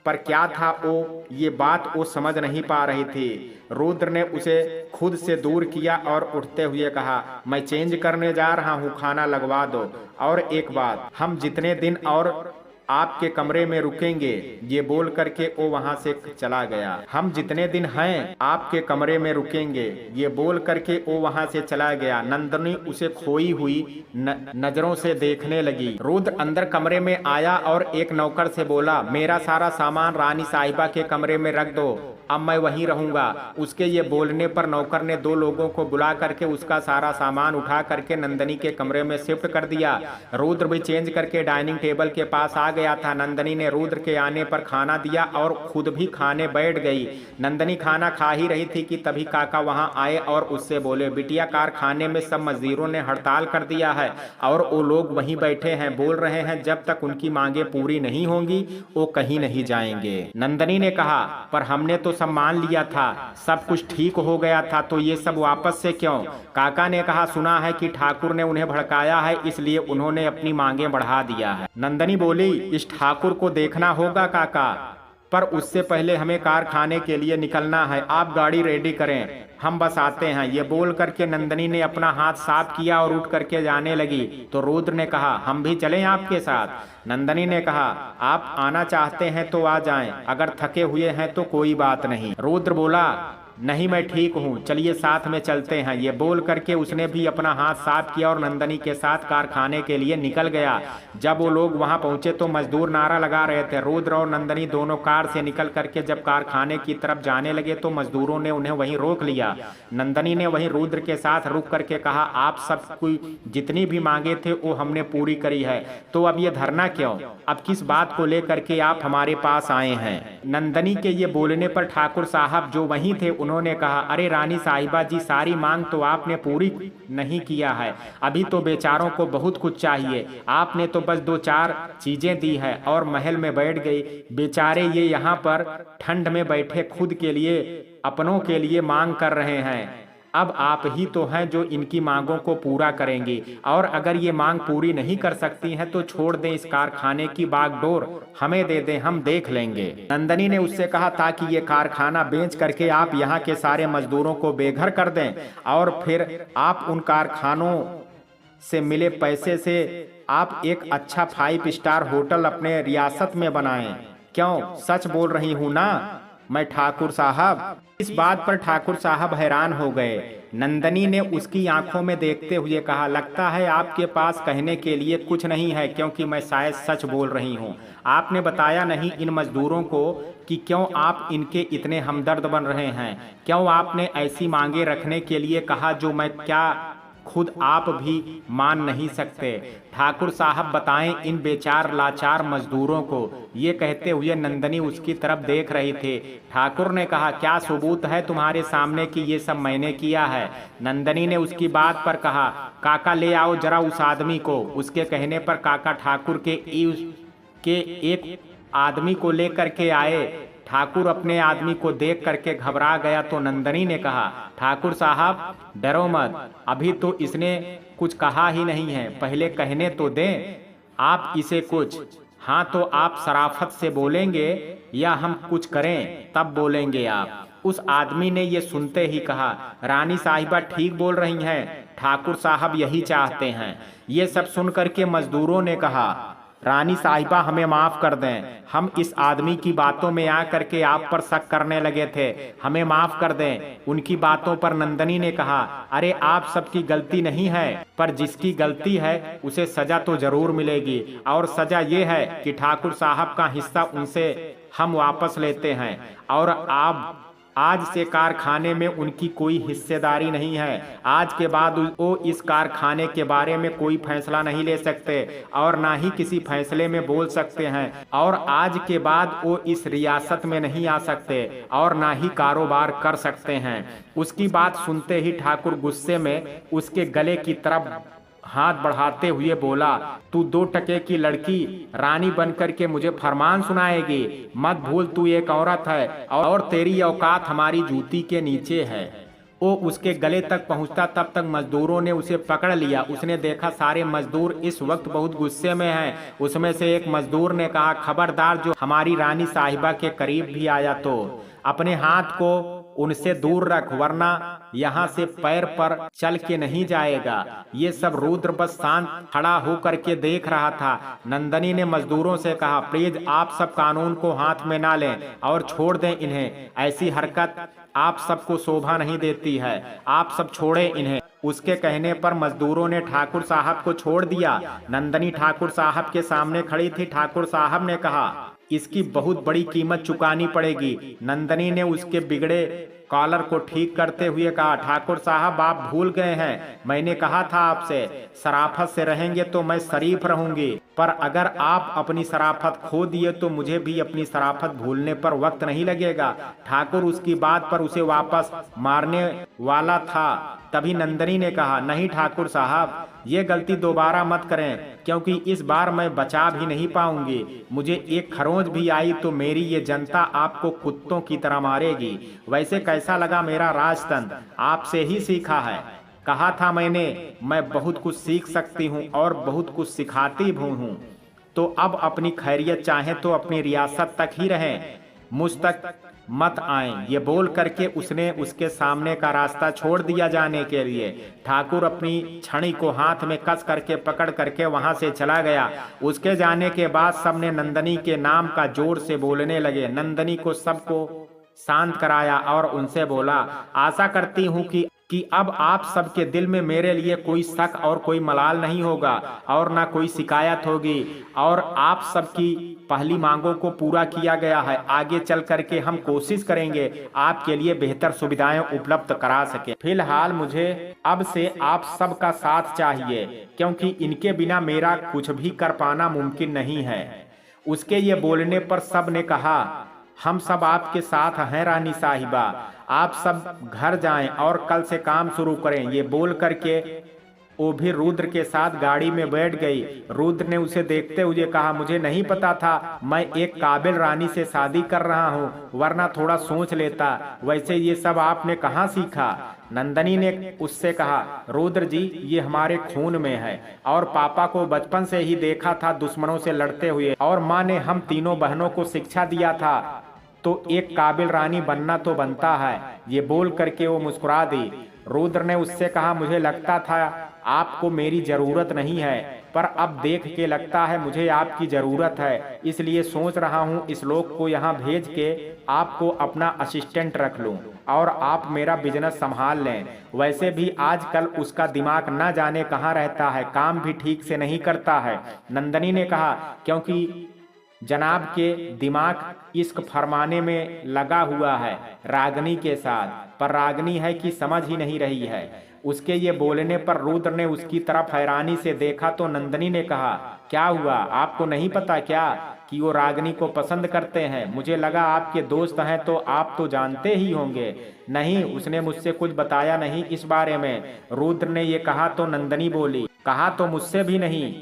पर क्या था वो ये बात वो समझ नहीं पा रही थी। रुद्र ने उसे खुद से दूर किया और उठते हुए कहा, मैं चेंज करने जा रहा हूँ, खाना लगवा दो। और एक बात, हम जितने दिन और आपके कमरे में रुकेंगे। ये बोल करके वो वहां से चला गया। हम जितने दिन हैं आपके कमरे में रुकेंगे। ये बोल करके वो वहां से चला गया। नंदनी उसे खोई हुई नजरों से देखने लगी। रुद्र अंदर कमरे में आया और एक नौकर से बोला, मेरा सारा सामान रानी साहिबा के कमरे में रख दो, अब मैं वहीं रहूंगा। उसके ये बोलने पर नौकर ने 2 लोगों को बुला करके उसका सारा सामान उठा करके नंदनी के कमरे में शिफ्ट कर दिया। रुद्र भी चेंज करके डाइनिंग टेबल के पास आ गया था। नंदनी ने रुद्र के आने पर खाना दिया और खुद भी खाने बैठ गई। नंदनी खाना खा ही रही थी कि तभी काका वहां आए और उससे बोले, बिटिया, कारखाने में सब मजदूरों ने हड़ताल कर दिया है और वो लोग वहीं बैठे हैं, बोल रहे हैं जब तक उनकी मांगे पूरी नहीं होंगी वो कहीं नहीं जाएंगे। नंदनी ने कहा, पर हमने तो सब मान लिया था, सब कुछ ठीक हो गया था, तो ये सब वापस से क्यों? काका ने कहा, सुना है कि ठाकुर ने उन्हें भड़काया है, इसलिए उन्होंने अपनी मांगे बढ़ा दिया है। नंदनी बोली, इस ठाकुर को देखना होगा काका। पर उससे पहले हमें कारखाने के लिए निकलना है, आप गाड़ी रेडी करें, हम बस आते हैं। ये बोल करके नंदनी ने अपना हाथ साफ किया और उठ करके जाने लगी। तो रुद्र ने कहा, हम भी चलें आपके साथ? नंदनी ने कहा, आप आना चाहते हैं तो आ जाएं, अगर थके हुए हैं तो कोई बात नहीं। रुद्र बोला, नहीं मैं ठीक हूँ, चलिए साथ में चलते हैं। ये बोल करके उसने भी अपना हाथ साफ किया और नंदनी के साथ कारखाने के लिए निकल गया। जब वो लोग वहां पहुंचे तो मजदूर नारा लगा रहे थे। रुद्र और नंदनी दोनों कार से निकल करके जब कारखाने की तरफ जाने लगे तो मजदूरों ने उन्हें वहीं रोक लिया। नंदनी ने वहीं रुद्र के साथ रुक करके कहा, आप सब कोई जितनी भी मांगे थे वो हमने पूरी करी है, तो अब ये धरना क्यों? अब किस बात को लेकर के आप हमारे पास आए हैं? नंदनी के ये बोलने पर ठाकुर साहब जो वहीं थे उन्होंने कहा, अरे रानी साहिबा जी, सारी मांग तो आपने पूरी नहीं किया है, अभी तो बेचारों को बहुत कुछ चाहिए। आपने तो बस 2-4 चीजें दी है और महल में बैठ गई। बेचारे ये यहाँ पर ठंड में बैठे खुद के लिए, अपनों के लिए मांग कर रहे हैं। अब आप ही तो हैं जो इनकी मांगों को पूरा करेंगी, और अगर ये मांग पूरी नहीं कर सकती हैं तो छोड़ दें इस कारखाने की बागडोर, हमें दे दें, हम देख लेंगे। नंदनी ने उससे कहा, ताकि ये कारखाना बेच करके आप यहाँ के सारे मजदूरों को बेघर कर दें और फिर आप उन कारखानों से मिले पैसे से आप एक अच्छा 5 स्टार होटल अपने रियासत में बनाएं। क्यों, सच बोल रही हूँ ना मैं ठाकुर साहब? इस बात पर ठाकुर साहब हैरान हो गए। नंदनी ने उसकी आंखों में देखते हुए कहा, लगता है आपके पास कहने के लिए कुछ नहीं है, क्योंकि मैं शायद सच बोल रही हूँ। आपने बताया नहीं इन मजदूरों को कि क्यों आप इनके इतने हमदर्द बन रहे हैं। क्यों आपने ऐसी मांगे रखने के लिए कहा जो मैं क्या खुद आप भी मान नहीं सकते। ठाकुर साहब बताएं इन बेचार लाचार मजदूरों को। ये कहते हुए नंदनी उसकी तरफ देख रही थी। ठाकुर ने कहा, क्या सबूत है तुम्हारे सामने कि ये सब मैंने किया है? नंदनी ने उसकी बात पर कहा, काका ले आओ जरा उस आदमी को। उसके कहने पर काका ठाकुर के एक आदमी को लेकर के आए। ठाकुर अपने आदमी को देख करके घबरा गया तो नंदनी ने कहा, ठाकुर साहब डरो मत, अभी तो इसने कुछ कहा ही नहीं है, पहले कहने तो दें आप इसे कुछ। हाँ तो आप शराफत से बोलेंगे या हम कुछ करें तब बोलेंगे आप? उस आदमी ने ये सुनते ही कहा, रानी साहिबा ठीक बोल रही हैं, ठाकुर साहब यही चाहते हैं। ये सब सुन करके मजदूरों ने कहा, रानी साहिबा हमें माफ कर दें, हम इस आदमी की बातों में आ करके आप पर शक करने लगे थे, हमें माफ कर दें। उनकी बातों पर नंदनी ने कहा, अरे आप सबकी गलती नहीं है, पर जिसकी गलती है उसे सजा तो जरूर मिलेगी, और सजा ये है कि ठाकुर साहब का हिस्सा उनसे हम वापस लेते हैं, और आप आज से कारखाने में उनकी कोई हिस्सेदारी नहीं है। आज के बाद वो इस कारखाने के बारे में कोई फैसला नहीं ले सकते और ना ही किसी फैसले में बोल सकते हैं, और आज के बाद वो इस रियासत में नहीं आ सकते और ना ही कारोबार कर सकते हैं। उसकी बात सुनते ही ठाकुर गुस्से में उसके गले की तरफ हाथ बढ़ाते हुए बोला, तू 2 टके की लड़की रानी बनकर के मुझे फरमान सुनाएगी? मत भूल तू एक औरत है और तेरी औकात हमारी जूती के नीचे है। वो उसके गले तक पहुंचता तब तक मजदूरों ने उसे पकड़ लिया। उसने देखा सारे मजदूर इस वक्त बहुत गुस्से में हैं। उसमें से एक मजदूर ने कहा, खबरदार जो हमारी रानी साहिबा के करीब भी आया तो अपने हाथ को उनसे दूर रख, वरना यहाँ से पैर पर चल के नहीं जाएगा। ये सब रुद्र बस शांत खड़ा होकर के देख रहा था। नंदनी ने मजदूरों से कहा, प्लीज आप सब कानून को हाथ में ना लें और छोड़ दें इन्हें, ऐसी हरकत आप सबको शोभा नहीं देती है, आप सब छोड़ें इन्हें। उसके कहने पर मजदूरों ने ठाकुर साहब को छोड़ दिया। नंदनी ठाकुर साहब के सामने खड़ी थी। ठाकुर साहब ने कहा, इसकी बहुत बड़ी कीमत चुकानी पड़ेगी। नंदनी ने उसके बिगड़े कॉलर को ठीक करते हुए कहा, ठाकुर साहब आप भूल गए हैं, मैंने कहा था आपसे शराफत से रहेंगे तो मैं शरीफ रहूंगी, पर अगर आप अपनी शराफत खो दिए तो मुझे भी अपनी शराफत भूलने पर वक्त नहीं लगेगा। ठाकुर उसकी बात पर उसे वापस मारने वाला था, तभी नंदनी ने कहा, नहीं ठाकुर साहब ये गलती दोबारा मत करें, क्योंकि इस बार मैं बचा भी नहीं पाऊंगी। मुझे एक खरोंच भी आई तो मेरी ये जनता आपको कुत्तों की तरह मारेगी। वैसे कैसा लगा मेरा राजतंत्र? आपसे ही सीखा है। कहा था मैंने, मैं बहुत कुछ सीख सकती हूँ और बहुत कुछ सिखाती भी हूँ। तो अब अपनी खैरियत चाहे तो अपनी रियासत तक ही रहें, मुझ तक मत आएं। ये बोल करके उसने उसके सामने का रास्ता छोड़ दिया जाने के लिए। ठाकुर अपनी छड़ी को हाथ में कस करके पकड़ करके वहां से चला गया। उसके जाने के बाद सबने नंदनी के नाम का जोर से बोलने लगे। नंदनी को सबको शांत कराया और उनसे बोला, आशा करती हूँ कि अब आप सबके दिल में मेरे लिए कोई शक और कोई मलाल नहीं होगा और ना कोई शिकायत होगी और आप सबकी पहली मांगों को पूरा किया गया है। आगे चल करके हम कोशिश करेंगे आपके लिए बेहतर सुविधाएं उपलब्ध करा सके। फिलहाल मुझे अब से आप सबका साथ चाहिए, क्योंकि इनके बिना मेरा कुछ भी कर पाना मुमकिन नहीं है। उसके ये बोलने पर सब ने कहा, हम सब आपके साथ हैं रानी साहिबा, आप सब घर जाएं और कल से काम शुरू करें। ये बोल करके वो भी रुद्र के साथ गाड़ी में बैठ गई। रुद्र ने उसे देखते हुए कहा, मुझे नहीं पता था, मैं एक काबिल रानी से शादी कर रहा हूँ, वरना थोड़ा सोच लेता। वैसे ये सब आपने कहाँ सीखा? नंदनी ने उससे कहा, रुद्र जी, ये हमारे खून में है और पापा को बचपन से ही देखा था दुश्मनों से लड़ते हुए, और माँ ने हम तीनों बहनों को शिक्षा दिया था, तो एक काबिल रानी बनना तो बनता है। ये बोल करके वो मुस्कुरा दी। रुद्र ने उससे कहा, मुझे लगता था आपको मेरी जरूरत नहीं है, पर अब देख के लगता है मुझे आपकी जरूरत है, इसलिए सोच रहा हूँ इस लोग को यहाँ भेज के आपको अपना असिस्टेंट रख लूँ और आप मेरा बिजनेस संभाल लें। वैसे भी आजकल उसका दिमाग न जाने कहाँ रहता है, काम भी ठीक से नहीं करता है। नंदनी ने कहा, क्योंकि जनाब के दिमाग इश्क फरमाने में लगा हुआ है रागनी के साथ, पर रागनी है कि समझ ही नहीं रही है। उसके ये बोलने पर रुद्र ने उसकी तरफ हैरानी से देखा तो नंदनी ने कहा, क्या हुआ, आपको नहीं पता क्या कि वो रागनी को पसंद करते हैं? मुझे लगा आपके दोस्त हैं तो आप तो जानते ही होंगे। नहीं, उसने मुझसे कुछ बताया नहीं इस बारे में। रुद्र ने ये कहा तो नंदनी बोली, कहा तो मुझसे भी नहीं,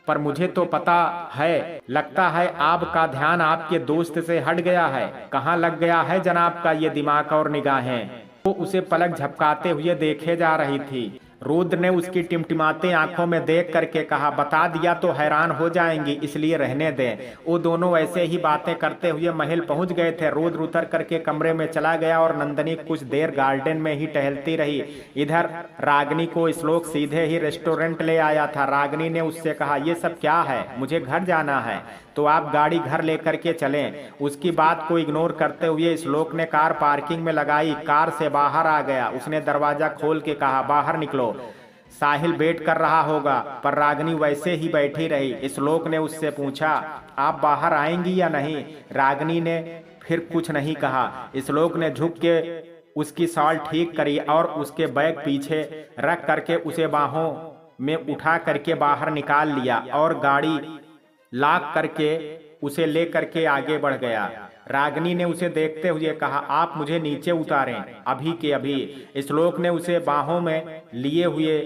पर मुझे तो पता है। लगता है आपका ध्यान आपके दोस्त से हट गया है। कहाँ लग गया है जनाब का ये दिमाग और निगाहें? वो उसे पलक झपकाते हुए देखे जा रही थी। रुद्र ने उसकी टिमटिमाते आंखों में देख करके कहा, बता दिया तो हैरान हो जाएंगी, इसलिए रहने दें। वो दोनों ऐसे ही बातें करते हुए महल पहुंच गए थे। रुद्र उतर करके कमरे में चला गया और नंदनी कुछ देर गार्डन में ही टहलती रही। इधर रागनी को श्लोक सीधे ही रेस्टोरेंट ले आया था। रागनी ने उससे कहा, ये सब क्या है, मुझे घर जाना है, तो आप गाड़ी घर लेकर के चलें। उसकी बात को इग्नोर करते हुए श्लोक ने कार पार्किंग में लगाई, कार से बाहर आ गया। उसने दरवाजा खोल के कहा, बाहर निकलो, साहिल वेट कर रहा होगा, पर रागनी वैसे ही बैठी रही। श्लोक ने उससे पूछा, आप बाहर आएंगी या नहीं? रागनी ने फिर कुछ नहीं कहा। श्लोक ने झुक के उसकी शॉल ठीक करी और उसके बैग पीछे रख करके उसे बाहों में उठा करके बाहर निकाल लिया और गाड़ी लॉक करके उसे ले करके आगे बढ़ गया। रागनी ने उसे देखते हुए कहा, आप मुझे नीचे उतारें अभी के अभी। श्लोक ने उसे बाहों में लिए हुए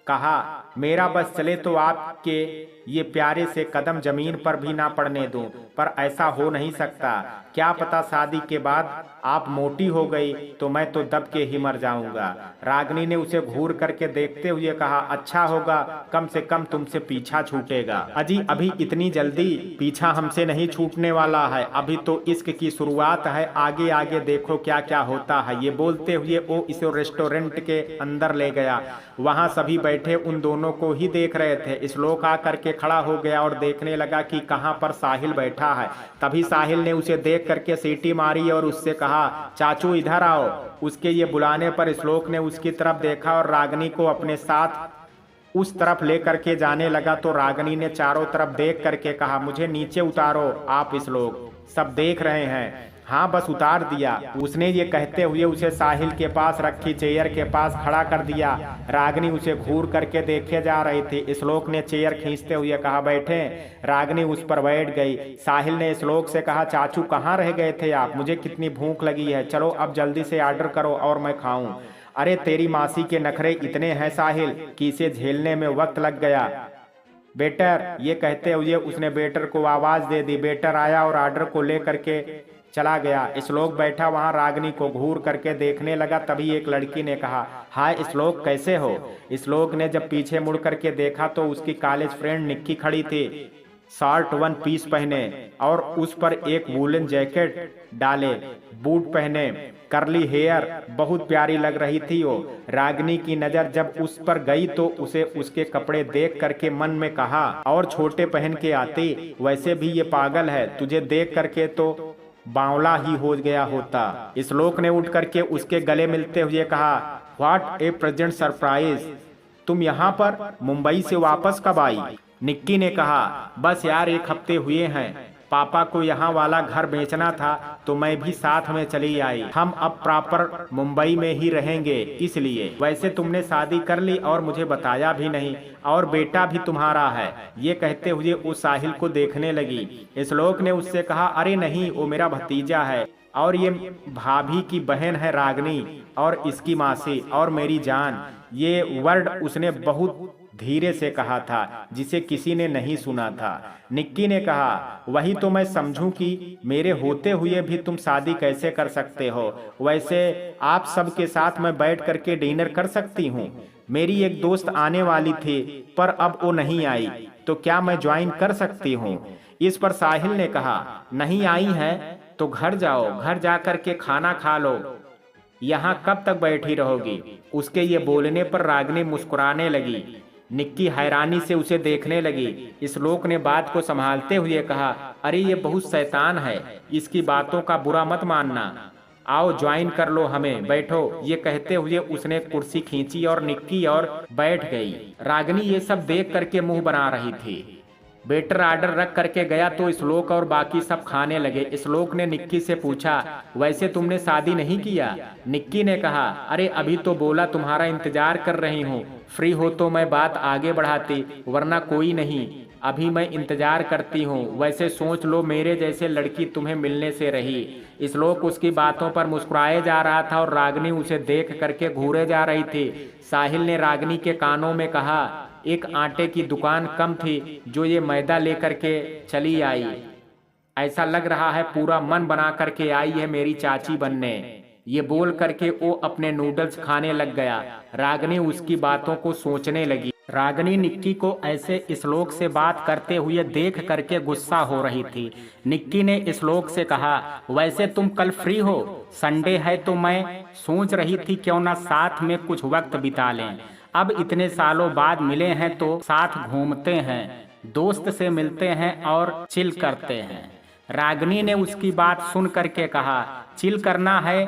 कहा, मेरा बस चले तो आपके ये प्यारे से कदम जमीन पर भी ना पड़ने दूं, पर ऐसा हो नहीं सकता। क्या पता शादी के बाद आप मोटी हो गई तो मैं तो दब के ही मर जाऊंगा। रागनी ने उसे घूर करके देखते हुए कहा, अच्छा होगा, कम से कम तुमसे पीछा छूटेगा। अजी अभी इतनी जल्दी पीछा हमसे नहीं छूटने वाला है, अभी तो इश्क की शुरुआत है, आगे आगे देखो क्या क्या होता है। ये बोलते हुए वो इसे रेस्टोरेंट के अंदर ले गया। वहां सभी बैठे उन दोनों को ही देख रहे थे। श्लोक आकर के खड़ा हो गया और देखने लगा कि कहां पर साहिल बैठा है। तभी साहिल ने उसे देख करके सीटी मारी और उससे कहा, चाचू इधर आओ। उसके ये बुलाने पर श्लोक ने उसकी तरफ देखा और रागनी को अपने साथ उस तरफ लेकर के जाने लगा तो रागनी ने चारों तरफ देख करके कहा, मुझे नीचे उतारो आप, श्लोक सब देख रहे हैं। हाँ बस उतार दिया। उसने ये कहते हुए उसे साहिल के पास रखी चेयर के पास खड़ा कर दिया। रागनी उसे घूर करके देखे जा रही थी। श्लोक ने चेयर खींचते हुए कहा, बैठे। रागनी उस पर बैठ गई। साहिल ने श्लोक से कहा, चाचू कहाँ रह गए थे आप, मुझे कितनी भूख लगी है, चलो अब जल्दी से ऑर्डर करो और मैं खाऊं। अरे तेरी मासी के नखरे इतने हैं साहिल कि इसे झेलने में वक्त लग गया। बेटर, ये कहते हुए उसने बेटर को आवाज दे दी। बेटर आया और ऑर्डर को लेकर के चला गया। श्लोक बैठा वहां रागनी को घूर करके देखने लगा। तभी एक लड़की ने कहा, हाय श्लोक कैसे हो? श्लोक ने जब पीछे मुड़ करके देखा तो उसकी कॉलेज फ्रेंड निक्की खड़ी थी। शॉर्ट वन पीस पहने और उस पर एक वूलन जैकेट डाले, बूट पहने, कर्ली हेयर, बहुत प्यारी लग रही थी वो। रागिनी की नजर जब उस पर गई तो उसे उसके कपड़े देख करके मन में कहा, और छोटे पहन के आती, वैसे भी ये पागल है, तुझे देख करके तो बावला ही हो गया होता। श्लोक ने उठ करके उसके गले मिलते हुए कहा, व्हाट ए प्रेजेंट सरप्राइज, तुम यहाँ पर मुंबई से वापस कब आई? निक्की ने कहा, बस यार 1 हफ्ते हुए हैं, पापा को यहाँ वाला घर बेचना था तो मैं भी साथ में चली आई। हम अब प्रॉपर मुंबई में ही रहेंगे इसलिए। वैसे तुमने शादी कर ली और मुझे बताया भी नहीं, और बेटा भी तुम्हारा है। ये कहते हुए वो साहिल को देखने लगी। श्लोक ने उससे कहा, अरे नहीं, वो मेरा भतीजा है और ये भाभी की बहन है रागिनी, और इसकी मासी और मेरी जान। ये वर्ड उसने बहुत धीरे से कहा था जिसे किसी ने नहीं सुना था। निक्की ने कहा, वही तो मैं समझूं कि मेरे होते हुए भी तुम शादी कैसे कर सकते हो। वैसे आप सबके साथ मैं बैठ करके डिनर कर सकती हूँ। मेरी एक दोस्त आने वाली थी पर अब वो नहीं आई, तो क्या मैं ज्वाइन कर सकती हूँ? इस पर साहिल ने कहा, नहीं आई है तो घर जाओ, घर जा करके खाना खा लो, यहाँ कब तक बैठी रहोगी? उसके ये बोलने पर रागिनी मुस्कुराने लगी। निक्की हैरानी से उसे देखने लगी। श्लोक ने बात को संभालते हुए कहा, अरे ये बहुत शैतान है, इसकी बातों का बुरा मत मानना, आओ ज्वाइन कर लो हमें, बैठो। ये कहते हुए उसने कुर्सी खींची और निक्की और बैठ गई। रागिनी ये सब देख करके मुंह बना रही थी। वेटर ऑर्डर रख करके गया तो श्लोक और बाकी सब खाने लगे। श्लोक ने निक्की से पूछा, वैसे तुमने शादी नहीं किया? निक्की ने कहा, अरे अभी तो बोला तुम्हारा इंतजार कर रही हूँ, फ्री हो तो मैं बात आगे बढ़ाती, वरना कोई नहीं, अभी मैं इंतजार करती हूँ। वैसे सोच लो मेरे जैसे लड़की तुम्हें मिलने से रही। श्लोक उसकी बातों पर मुस्कुराए जा रहा था और रागिनी उसे देख करके घूरे जा रही थी। साहिल ने रागिनी के कानों में कहा, एक आटे की दुकान कम थी जो ये मैदा लेकर के चली आई। ऐसा लग रहा है पूरा मन बना करके आई है मेरी चाची बनने। ये बोल करके वो अपने नूडल्स खाने लग गया। रागिनी उसकी बातों को सोचने लगी। रागिनी निक्की को ऐसे श्लोक से बात करते हुए देख करके गुस्सा हो रही थी। निक्की ने श्लोक से कहा, वैसे तुम कल फ्री हो? संडे है तो मैं सोच रही थी क्यों ना साथ में कुछ वक्त बिता लें। अब इतने सालों बाद मिले हैं तो साथ घूमते हैं, दोस्त से मिलते हैं और चिल करते हैं। रागिनी ने उसकी बात सुन करके कहा, चिल करना है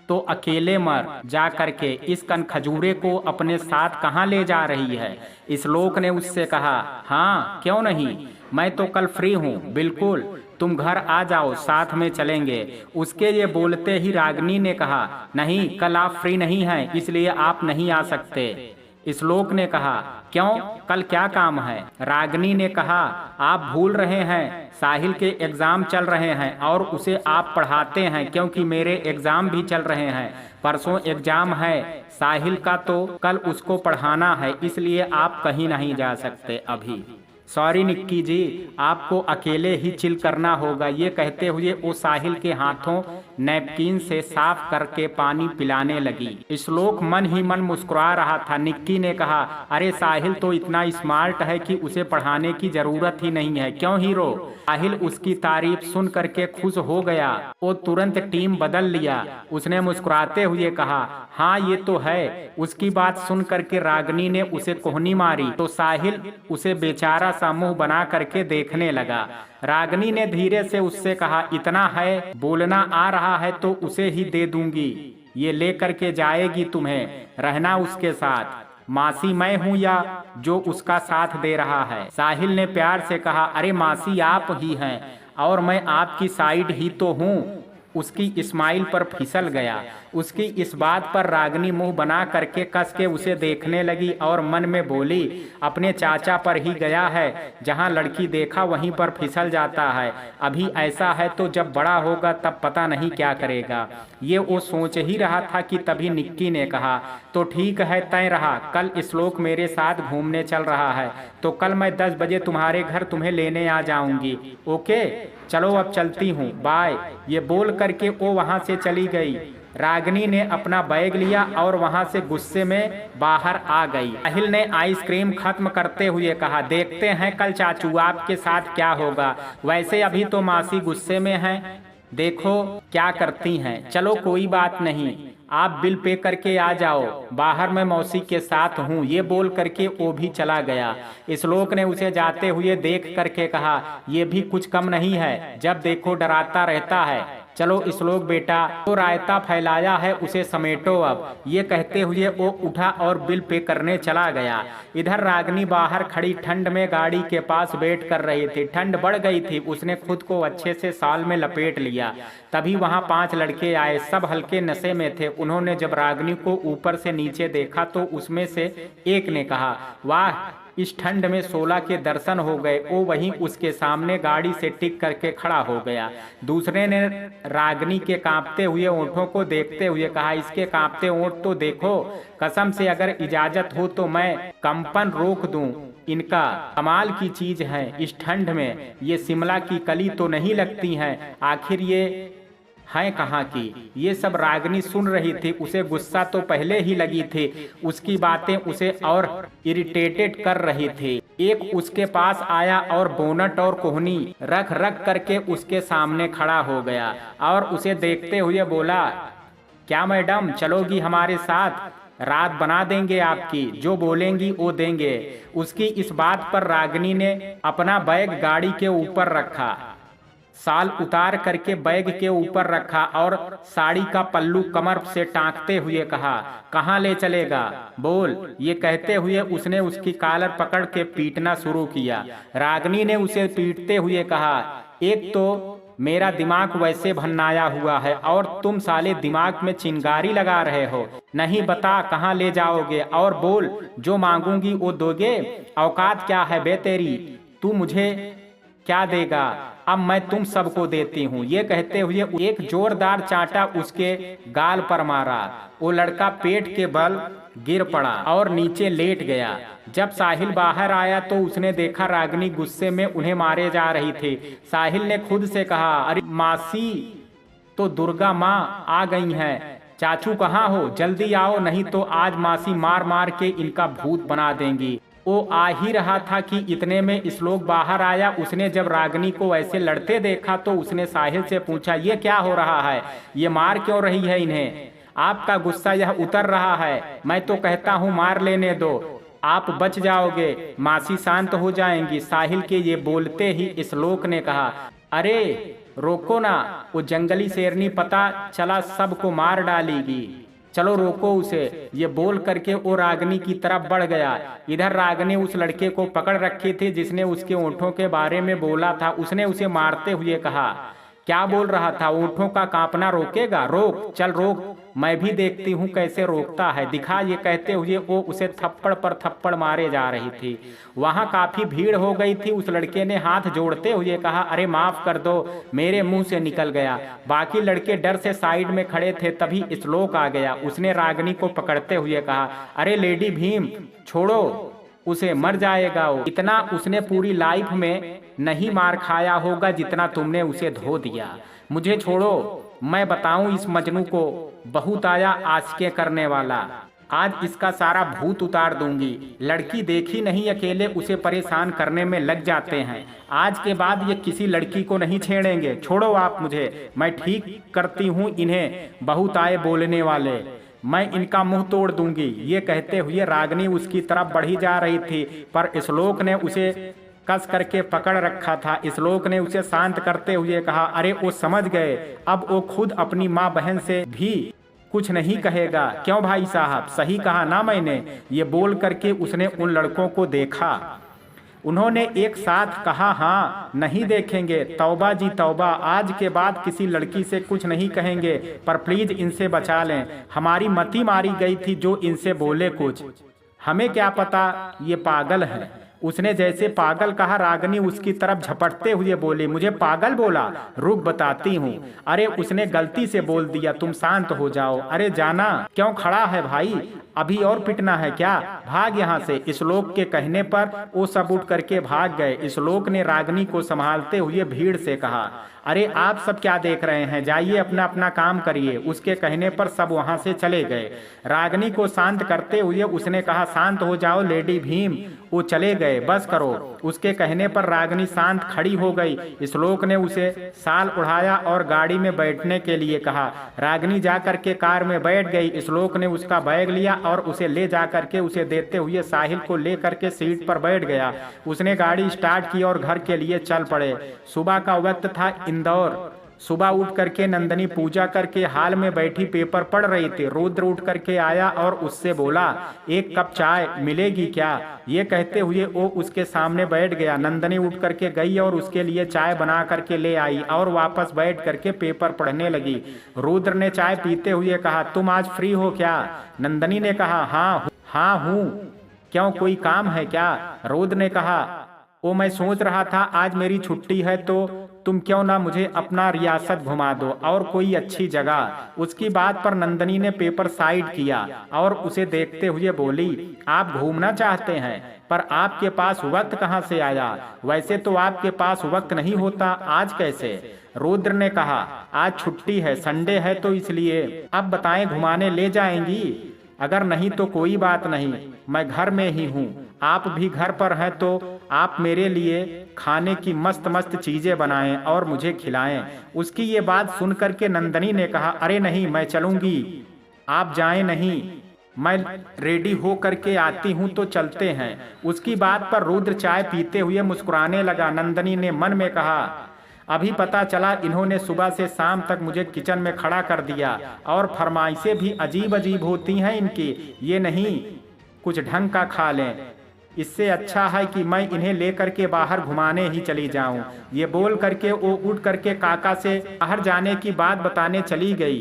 तो अकेले मर जा करके इस कनखजूरे को अपने साथ कहाँ ले जा रही है? श्लोक ने उससे कहा, हाँ क्यों नहीं, मैं तो कल फ्री हूँ, बिल्कुल, तुम घर आ जाओ, साथ में चलेंगे। उसके ये बोलते ही रागिनी ने कहा, नहीं कल आप फ्री नहीं हैं, इसलिए आप नहीं आ सकते। श्लोक ने कहा, क्यों, कल क्या काम है? रागिनी ने कहा, आप भूल रहे हैं साहिल के एग्जाम चल रहे हैं और उसे आप पढ़ाते हैं, क्योंकि मेरे एग्जाम भी चल रहे हैं। परसों एग्जाम है साहिल का तो कल उसको पढ़ाना है, इसलिए आप कहीं नहीं जा सकते अभी। सॉरी निक्की जी, आपको अकेले ही चिल करना होगा। ये कहते हुए वो साहिल के हाथों नैपकिन से साफ करके पानी पिलाने लगी। श्लोक मन ही मन मुस्कुरा रहा था। निक्की ने कहा, अरे साहिल तो इतना स्मार्ट है कि उसे पढ़ाने की जरूरत ही नहीं है, क्यों हीरो? साहिल उसकी तारीफ सुन करके खुश हो गया। वो तुरंत टीम बदल लिया। उसने मुस्कुराते हुए कहा, हाँ ये तो है। उसकी बात सुन करके रागिनी ने उसे कोहनी मारी तो साहिल उसे बेचारा सा मुंह बना करके देखने लगा। रागिनी ने धीरे से उससे कहा, इतना है, बोलना आ रहा है तो उसे ही दे दूंगी, ये ले करके जाएगी, तुम्हें रहना उसके साथ। मासी मैं हूँ या जो उसका साथ दे रहा है? साहिल ने प्यार से कहा, अरे मासी आप ही हैं और मैं आपकी साइड ही तो हूँ। उसकी स्माइल पर फिसल गया। उसकी इस बात पर रागिनी मुंह बना करके कस के उसे देखने लगी और मन में बोली, अपने चाचा पर ही गया है, जहां लड़की देखा वहीं पर फिसल जाता है। अभी ऐसा है तो जब बड़ा होगा तब पता नहीं क्या करेगा। ये वो सोच ही रहा था कि तभी निक्की ने कहा, तो ठीक है, तय रहा, कल श्लोक मेरे साथ घूमने चल रहा है तो कल मैं 10 बजे तुम्हारे घर तुम्हें लेने आ जाऊंगी, ओके? चलो अब चलती हूँ, बाय। ये बोल करके वो वहां से चली गई। रागिनी ने अपना बैग लिया और वहां से गुस्से में बाहर आ गई। साहिल ने आइसक्रीम खत्म करते हुए कहा, देखते हैं कल चाचू आपके साथ क्या होगा। वैसे अभी तो मासी गुस्से में है, देखो क्या करती हैं। चलो कोई बात नहीं, आप बिल पे करके आ जाओ, बाहर मैं मौसी के साथ हूँ। ये बोल करके वो भी चला गया। श्लोक ने उसे जाते हुए देख करके कहा, ये भी कुछ कम नहीं है, जब देखो डराता रहता है। चलो श्लोक बेटा, तो रायता फैलाया है उसे समेटो अब। ये कहते हुए वो उठा और बिल पे करने चला गया। इधर रागिनी बाहर खड़ी ठंड में गाड़ी के पास वेट कर रही थी। ठंड बढ़ गई थी, उसने खुद को अच्छे से साल में लपेट लिया। तभी वहां 5 लड़के आए, सब हल्के नशे में थे। उन्होंने जब रागिनी को ऊपर से नीचे देखा तो उसमें से एक ने कहा, वाह, इस ठंड में 16 के दर्शन हो गए। वो वहीं उसके सामने गाड़ी से टिक करके खड़ा हो गया। दूसरे ने रागिनी के कांपते हुए ओंठों को देखते हुए कहा, इसके कांपते ओंठ तो देखो, कसम से अगर इजाजत हो तो मैं कंपन रोक दूं इनका। कमाल की चीज है, इस ठंड में ये शिमला की कली तो नहीं लगती हैं, आखिर ये हैं कहाँ की। ये सब रागिनी सुन रही थी। उसे गुस्सा तो पहले ही लगी थी, उसकी बातें उसे और इरिटेटेड कर रही थी। एक उसके पास आया और बोनट और कोहनी रख रख करके उसके सामने खड़ा हो गया और उसे देखते हुए बोला, क्या मैडम चलोगी हमारे साथ, रात बना देंगे आपकी, जो बोलेंगी वो देंगे। उसकी इस बात पर रागिनी ने अपना बैग गाड़ी के ऊपर रखा, साल उतार करके बैग के ऊपर रखा और साड़ी का पल्लू कमर से टांकते हुए कहा, कहाँ ले चलेगा, बोल। ये कहते हुए उसने उसकी कॉलर पकड़ के पीटना शुरू किया। रागिनी ने उसे पीटते हुए कहा, एक तो मेरा दिमाग वैसे भन्नाया हुआ है और तुम साले दिमाग में चिंगारी लगा रहे हो। नहीं, बता कहाँ ले जाओगे और बोल, जो मांगूंगी वो दोगे। औकात क्या है बे तेरी, तू मुझे क्या देगा, अब मैं तुम सबको देती हूँ। ये कहते हुए एक जोरदार चांटा उसके गाल पर मारा। वो लड़का पेट के बल गिर पड़ा और नीचे लेट गया। जब साहिल बाहर आया तो उसने देखा रागिनी गुस्से में उन्हें मारे जा रही थी। साहिल ने खुद से कहा, अरे मासी तो दुर्गा माँ आ गई हैं, चाचू कहाँ हो, जल्दी आओ, नहीं तो आज मासी मार मार के इनका भूत बना देंगी। वो आ ही रहा था कि इतने में श्लोक बाहर आया। उसने जब रागिनी को ऐसे लड़ते देखा तो उसने साहिल से पूछा, ये क्या हो रहा है, ये मार क्यों रही है इन्हें, आपका गुस्सा यह उतर रहा है, मैं तो कहता हूँ मार लेने दो, आप बच जाओगे, मासी शांत हो जाएंगी। साहिल के ये बोलते ही श्लोक ने कहा, अरे रोको ना, वो जंगली शेरनी पता चला सबको मार डालेगी, चलो रोको उसे। ये बोल करके वो रागिनी की तरफ बढ़ गया। इधर रागिनी उस लड़के को पकड़ रखी थी जिसने उसके ओंठों के बारे में बोला था। उसने उसे मारते हुए कहा, क्या बोल रहा था, ओंठों का कांपना रोकेगा, रोक, चल रोक, मैं भी देखती हूँ कैसे रोकता है, दिखा। ये कहते हुए वो उसे थप्पड़ पर थप्पड़ मारे जा रही थी। वहां काफी भीड़ हो गई थी। उस लड़के ने हाथ जोड़ते हुए कहा, अरे माफ कर दो, मेरे मुंह से निकल गया। बाकी लड़के डर से साइड में खड़े थे। तभी श्लोक आ गया। उसने रागिनी को पकड़ते हुए कहा, अरे लेडी भीम छोड़ो उसे, मर जाएगा वो। इतना उसने पूरी लाइफ में नहीं मार खाया होगा जितना तुमने उसे धो दिया। मुझे छोड़ो, मैं बताऊं इस मजनू को, बहुत आया आशिकें करने वाला, आज इसका सारा भूत उतार दूंगी। लड़की देखी नहीं, अकेले उसे परेशान करने में लग जाते हैं। आज के बाद ये किसी लड़की को नहीं छेड़ेंगे, छोड़ो आप मुझे, मैं ठीक करती हूँ इन्हें, बहुत आए बोलने वाले, मैं इनका मुंह तोड़ दूंगी। ये कहते हुए रागिनी उसकी तरफ बढ़ी जा रही थी, पर श्लोक ने उसे कस करके पकड़ रखा था। श्लोक ने उसे शांत करते हुए कहा, अरे वो समझ गए, अब वो खुद अपनी माँ बहन से भी कुछ नहीं कहेगा। क्यों भाई साहब, सही कहा ना मैंने। ये बोल करके उसने उन लड़कों को देखा। उन्होंने एक साथ कहा, हाँ नहीं देखेंगे, तौबा जी तौबा, आज के बाद किसी लड़की से कुछ नहीं कहेंगे, पर प्लीज इनसे बचा लें। हमारी मति मारी गई थी जो इनसे बोले कुछ, हमें क्या पता ये पागल है। उसने जैसे पागल कहा, रागिनी उसकी तरफ झपटते हुए बोली, मुझे पागल बोला, रुक बताती हूँ। अरे उसने गलती से बोल दिया, तुम शांत हो जाओ। अरे जाना क्यों खड़ा है भाई, अभी और पिटना है क्या, भाग यहाँ से। श्लोक के कहने पर वो सब उठ करके भाग गए। श्लोक ने रागिनी को संभालते हुए भीड़ से कहा, अरे आप सब क्या देख रहे हैं, जाइए अपना अपना काम करिए। उसके कहने पर सब वहां से चले गए। रागिनी को शांत करते हुए उसने कहा, शांत हो जाओ लेडी भीम। वो चले गए, बस करो। उसके कहने पर रागिनी शांत खड़ी हो गई। श्लोक ने उसे शाल उड़ाया और गाड़ी में बैठने के लिए कहा। रागिनी जाकर के कार में बैठ गई। श्लोक ने उसका बैग लिया और उसे ले जाकर के उसे देते हुए साहिल को ले करके सीट पर बैठ गया। उसने गाड़ी स्टार्ट की और घर के लिए चल पड़े। सुबह का वक्त था। इंदौर। सुबह उठ करके नंदनी पूजा करके हाल में बैठी पेपर पढ़ रही थी। रुद्र उठ करके आया और उससे बोला, एक कप चाय मिलेगी क्या। ये कहते हुए वो उसके सामने बैठ गया। नंदनी उठ करके गई और उसके लिए चाय बना करके ले आई और वापस बैठ करके पेपर पढ़ने लगी। रुद्र ने चाय पीते हुए कहा, तुम आज फ्री हो क्या। नंदनी ने कहा, हाँ हूँ। क्यों, कोई काम है क्या। रुद्र ने कहा, ओ मैं सोच रहा था आज मेरी छुट्टी है तो तुम क्यों ना मुझे अपना रियासत घुमा दो और कोई अच्छी जगह। उसकी बात पर नंदनी ने पेपर साइड किया और उसे देखते हुए बोली, आप घूमना चाहते हैं पर आपके पास वक्त कहाँ से आया। वैसे तो आपके पास वक्त नहीं होता, आज कैसे। रुद्र ने कहा, आज छुट्टी है, संडे है तो इसलिए। अब बताएं, घुमाने ले जाएंगी। अगर नहीं तो कोई बात नहीं, मैं घर में ही हूँ। आप भी घर पर हैं तो आप मेरे लिए खाने की मस्त मस्त चीजें बनाएं और मुझे खिलाएं। उसकी ये बात सुनकर के नंदनी ने कहा, अरे नहीं, मैं चलूंगी, आप जाएं नहीं, मैं रेडी हो करके आती हूँ तो चलते हैं। उसकी बात पर रुद्र चाय पीते हुए मुस्कुराने लगा। नंदनी ने मन में कहा, अभी पता चला इन्होंने सुबह से शाम तक मुझे किचन में खड़ा कर दिया और फरमाइशें भी अजीब अजीब होती हैं इनकी। ये नहीं कुछ ढंग का खा लें, इससे अच्छा है कि मैं इन्हें लेकर के बाहर घुमाने ही चली जाऊं। ये बोल करके वो उठ करके काका से बाहर जाने की बात बताने चली गई।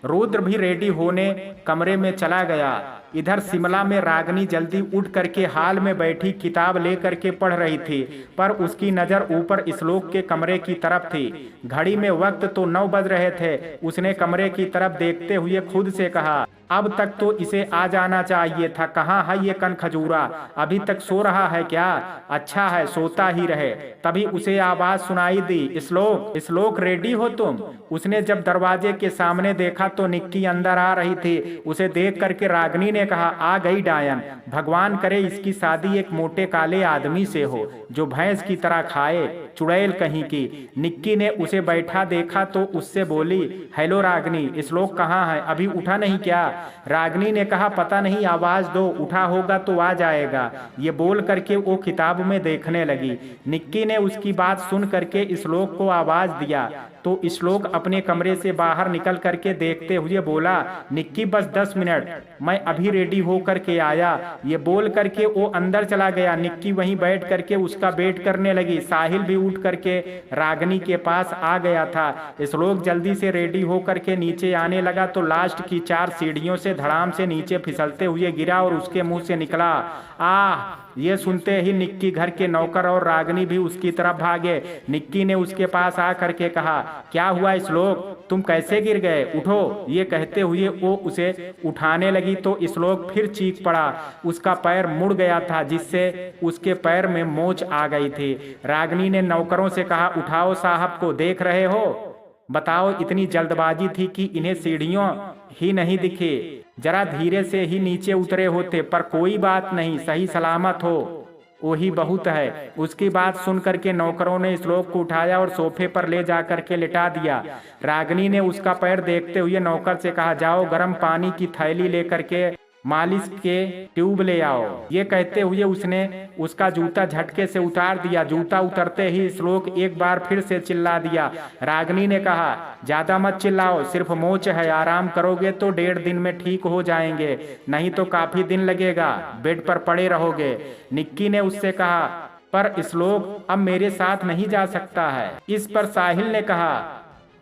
रुद्र भी रेडी होने कमरे में चला गया। इधर शिमला में रागिनी जल्दी उठ करके हाल में बैठी किताब लेकर के पढ़ रही थी, पर उसकी नजर ऊपर श्लोक के कमरे की तरफ थी। घड़ी में वक्त तो 9 बज रहे थे। उसने कमरे की तरफ देखते हुए खुद से कहा, अब तक तो इसे आ जाना चाहिए था, कहाँ है ये कन खजूरा, अभी तक सो रहा है क्या। अच्छा है सोता ही रहे। तभी उसे आवाज सुनाई दी, श्लोक रेडी हो तुम। उसने जब दरवाजे के सामने देखा तो निक्की अंदर आ रही थी। उसे देख करके रागिनी ने कहा, आ गई डायन, भगवान करे इसकी शादी एक मोटे काले आदमी से हो जो भैंस की तरह खाए, चुड़ैल कहीं की। निक्की ने उसे बैठा देखा तो उससे बोली, हेलो रागिनी, श्लोक कहाँ है, अभी उठा नहीं क्या। रागिनी ने कहा, पता नहीं, आवाज दो, उठा होगा तो आ जाएगा। ये बोल करके वो किताब में देखने लगी। निक्की ने उसकी बात सुन करके श्लोक को आवाज दिया तो श्लोक अपने कमरे से बाहर निकल करके देखते हुए बोला, निक्की बस 10 मिनट, मैं अभी रेडी हो करके आया। ये बोल करके वो अंदर चला गया। निक्की वहीं बैठ करके उसका वेट करने लगी। साहिल भी उठ करके रागिनी के पास आ गया था। श्लोक जल्दी से रेडी हो करके नीचे आने लगा तो लास्ट की 4 सीढ़ियों से धड़ाम से नीचे फिसलते हुए गिरा और उसके मुंह से निकला, आह। ये सुनते ही निक्की, घर के नौकर और रागिनी भी उसकी तरफ भागे। निक्की ने उसके पास आ करके कहा, क्या हुआ श्लोक, तुम कैसे गिर गए, उठो। ये कहते हुए वो उसे उठाने लगी तो श्लोक फिर चीख पड़ा। उसका पैर मुड़ गया था जिससे उसके पैर में मोच आ गई थी। रागिनी ने नौकरों से कहा, उठाओ साहब को, देख रहे हो, बताओ इतनी जल्दबाजी थी कि इन्हें सीढ़ियों ही नहीं दिखे, जरा धीरे से ही नीचे उतरे होते, पर कोई बात नहीं, सही सलामत हो, वही बहुत है। उसकी बात सुन करके नौकरों ने श्लोक को उठाया और सोफे पर ले जा करके लिटा दिया। रागिनी ने उसका पैर देखते हुए नौकर से कहा, जाओ गर्म पानी की थैली लेकर के मालिश के ट्यूब ले आओ। ये कहते हुए उसने उसका जूता झटके से उतार दिया। जूता उतरते ही श्लोक एक बार फिर से चिल्ला दिया। रागिनी ने कहा, ज्यादा मत चिल्लाओ, सिर्फ मोच है, आराम करोगे तो 1.5 दिन में ठीक हो जाएंगे, नहीं तो काफी दिन लगेगा, बेड पर पड़े रहोगे। निक्की ने उससे कहा, पर श्लोक अब मेरे साथ नहीं जा सकता है। इस पर साहिल ने कहा,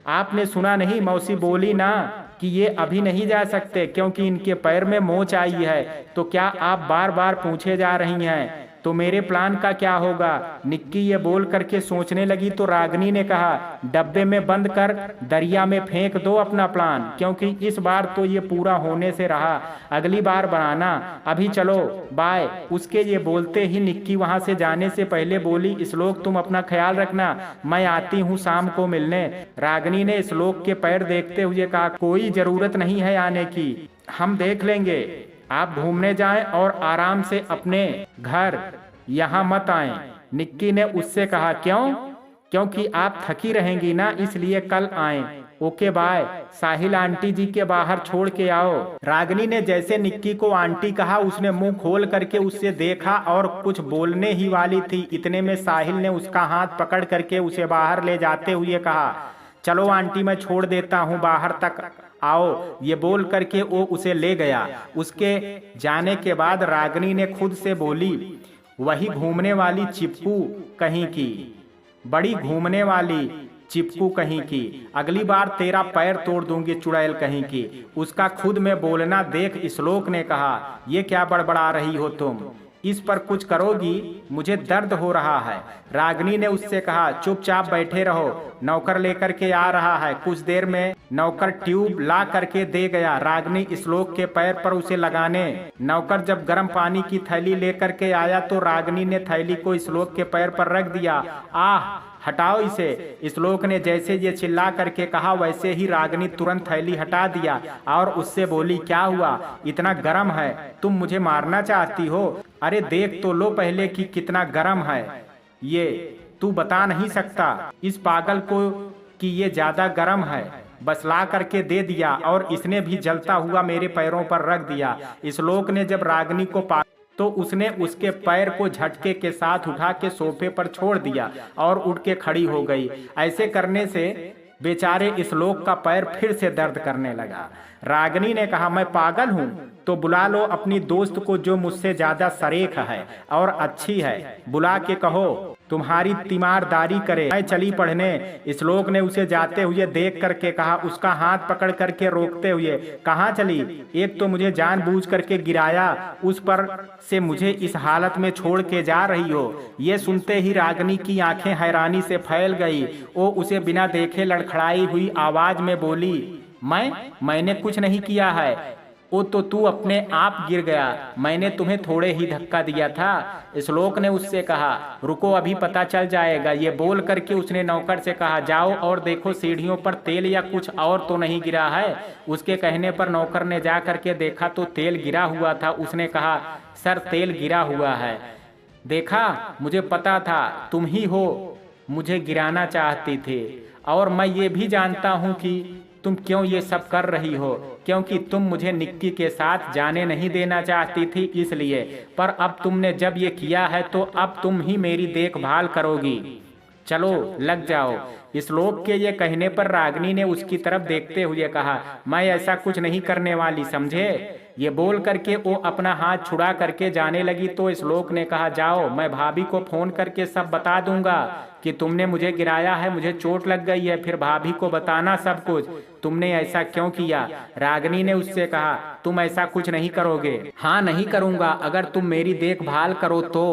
आपने सुना नहीं, मौसी बोली ना कि ये अभी नहीं जा सकते क्योंकि इनके पैर में मोच आई है। तो क्या आप बार बार पूछे जा रही हैं। तो मेरे प्लान का क्या होगा। निक्की ये बोल करके सोचने लगी तो रागिनी ने कहा, डब्बे में बंद कर दरिया में फेंक दो अपना प्लान, क्योंकि इस बार तो ये पूरा होने से रहा, अगली बार बनाना। अभी चलो, बाय। उसके ये बोलते ही निक्की वहां से जाने से पहले बोली, श्लोक तुम अपना ख्याल रखना, मैं आती हूँ शाम को मिलने। रागिनी ने श्लोक के पैर देखते हुए कहा, कोई जरूरत नहीं है आने की, हम देख लेंगे, आप घूमने जाएं और आराम से अपने घर, यहाँ मत आएं। निक्की ने उससे कहा, क्यों? क्योंकि आप थकी रहेंगी ना, इसलिए कल आएं। ओके बाय, साहिल आंटी जी के बाहर छोड़ के आओ। रागिनी ने जैसे निक्की को आंटी कहा, उसने मुंह खोल करके उससे देखा और कुछ बोलने ही वाली थी, इतने में साहिल ने उसका हाथ पकड़ करके उसे बाहर ले जाते हुए कहा, चलो आंटी मैं छोड़ देता हूँ, बाहर तक आओ। ये बोल करके वो उसे ले गया। उसके जाने के बाद रागिनी ने खुद से बोली, वही घूमने वाली चिपकू कहीं की, बड़ी घूमने वाली चिपकू कहीं की, अगली बार तेरा पैर तोड़ दूंगी चुड़ैल कहीं की। उसका खुद में बोलना देख श्लोक ने कहा, ये क्या बड़बड़ा रही हो तुम, इस पर कुछ करोगी, मुझे दर्द हो रहा है। रागिनी ने उससे कहा, चुपचाप बैठे रहो, नौकर लेकर के आ रहा है। कुछ देर में नौकर ट्यूब ला करके दे गया। रागिनी श्लोक के पैर पर उसे लगाने। नौकर जब गर्म पानी की थैली लेकर के आया तो रागिनी ने थैली को श्लोक के पैर पर रख दिया। आह, हटाओ इसे। श्लोक ने जैसे ये चिल्ला करके कहा, वैसे ही रागिनी तुरंत थैली हटा दिया और उससे बोली, क्या हुआ, इतना गर्म है, तुम मुझे मारना चाहती हो? अरे देख तो लो पहले कि कितना गर्म है ये, तू बता नहीं सकता इस पागल को कि ये ज्यादा गर्म है। बस ला करके दे दिया और इसने भी जलता हुआ मेरे पैरों पर रख दिया। श्लोक ने जब रागिनी को तो उसने उसके पैर को झटके के साथ उठा के सोफे पर छोड़ दिया और उठ के खड़ी हो गई। ऐसे करने से बेचारे श्लोक का पैर फिर से दर्द करने लगा। रागिनी ने कहा, मैं पागल हूँ तो बुला लो अपनी दोस्त को जो मुझसे ज्यादा सरेख है और अच्छी है, बुला के कहो तुम्हारी तीमारदारी करे, मैं चली पढ़ने। श्लोक ने उसे जाते हुए देख करके कहा, उसका हाथ पकड़ करके रोकते हुए, कहाँ चली? एक तो मुझे जानबूझ करके गिराया, उस पर से मुझे इस हालत में छोड़ के जा रही हो। ये सुनते ही रागिनी की आंखें हैरानी से फैल गई। वो उसे बिना देखे लड़खड़ाई हुई आवाज में बोली, मैंने कुछ नहीं किया है, वो तो तू अपने आप गिर गया, मैंने तुम्हें थोड़े ही धक्का दिया था। श्लोक ने उससे कहा, रुको अभी पता चल जाएगा। ये बोल करके उसने नौकर से कहा, जाओ और देखो सीढ़ियों पर तेल या कुछ और तो नहीं गिरा है। उसके कहने पर नौकर ने जा करके देखा तो तेल गिरा हुआ था। उसने कहा, सर तेल गिरा हुआ है। देखा, मुझे पता था तुम ही हो, मुझे गिराना चाहती थे, और मैं ये भी जानता हूँ कि तुम क्यों ये सब कर रही हो, क्योंकि तुम मुझे निक्की के साथ जाने नहीं देना चाहती थी इसलिए। पर अब तुमने जब ये किया है तो अब तुम ही मेरी देखभाल करोगी, चलो लग जाओ। श्लोक के ये कहने पर रागिनी ने उसकी तरफ देखते हुए कहा, मैं ऐसा कुछ नहीं करने वाली, समझे। ये बोल करके वो अपना हाथ छुड़ा करके जाने लगी तो श्लोक ने कहा, जाओ, मैं भाभी को फोन करके सब बता दूंगा कि तुमने मुझे गिराया है, मुझे चोट लग गई है, फिर भाभी को बताना सब कुछ, तुमने ऐसा क्यों किया। रागिनी ने उससे कहा, तुम ऐसा कुछ नहीं करोगे। हाँ नहीं करूंगा, अगर तुम मेरी देखभाल करो तो।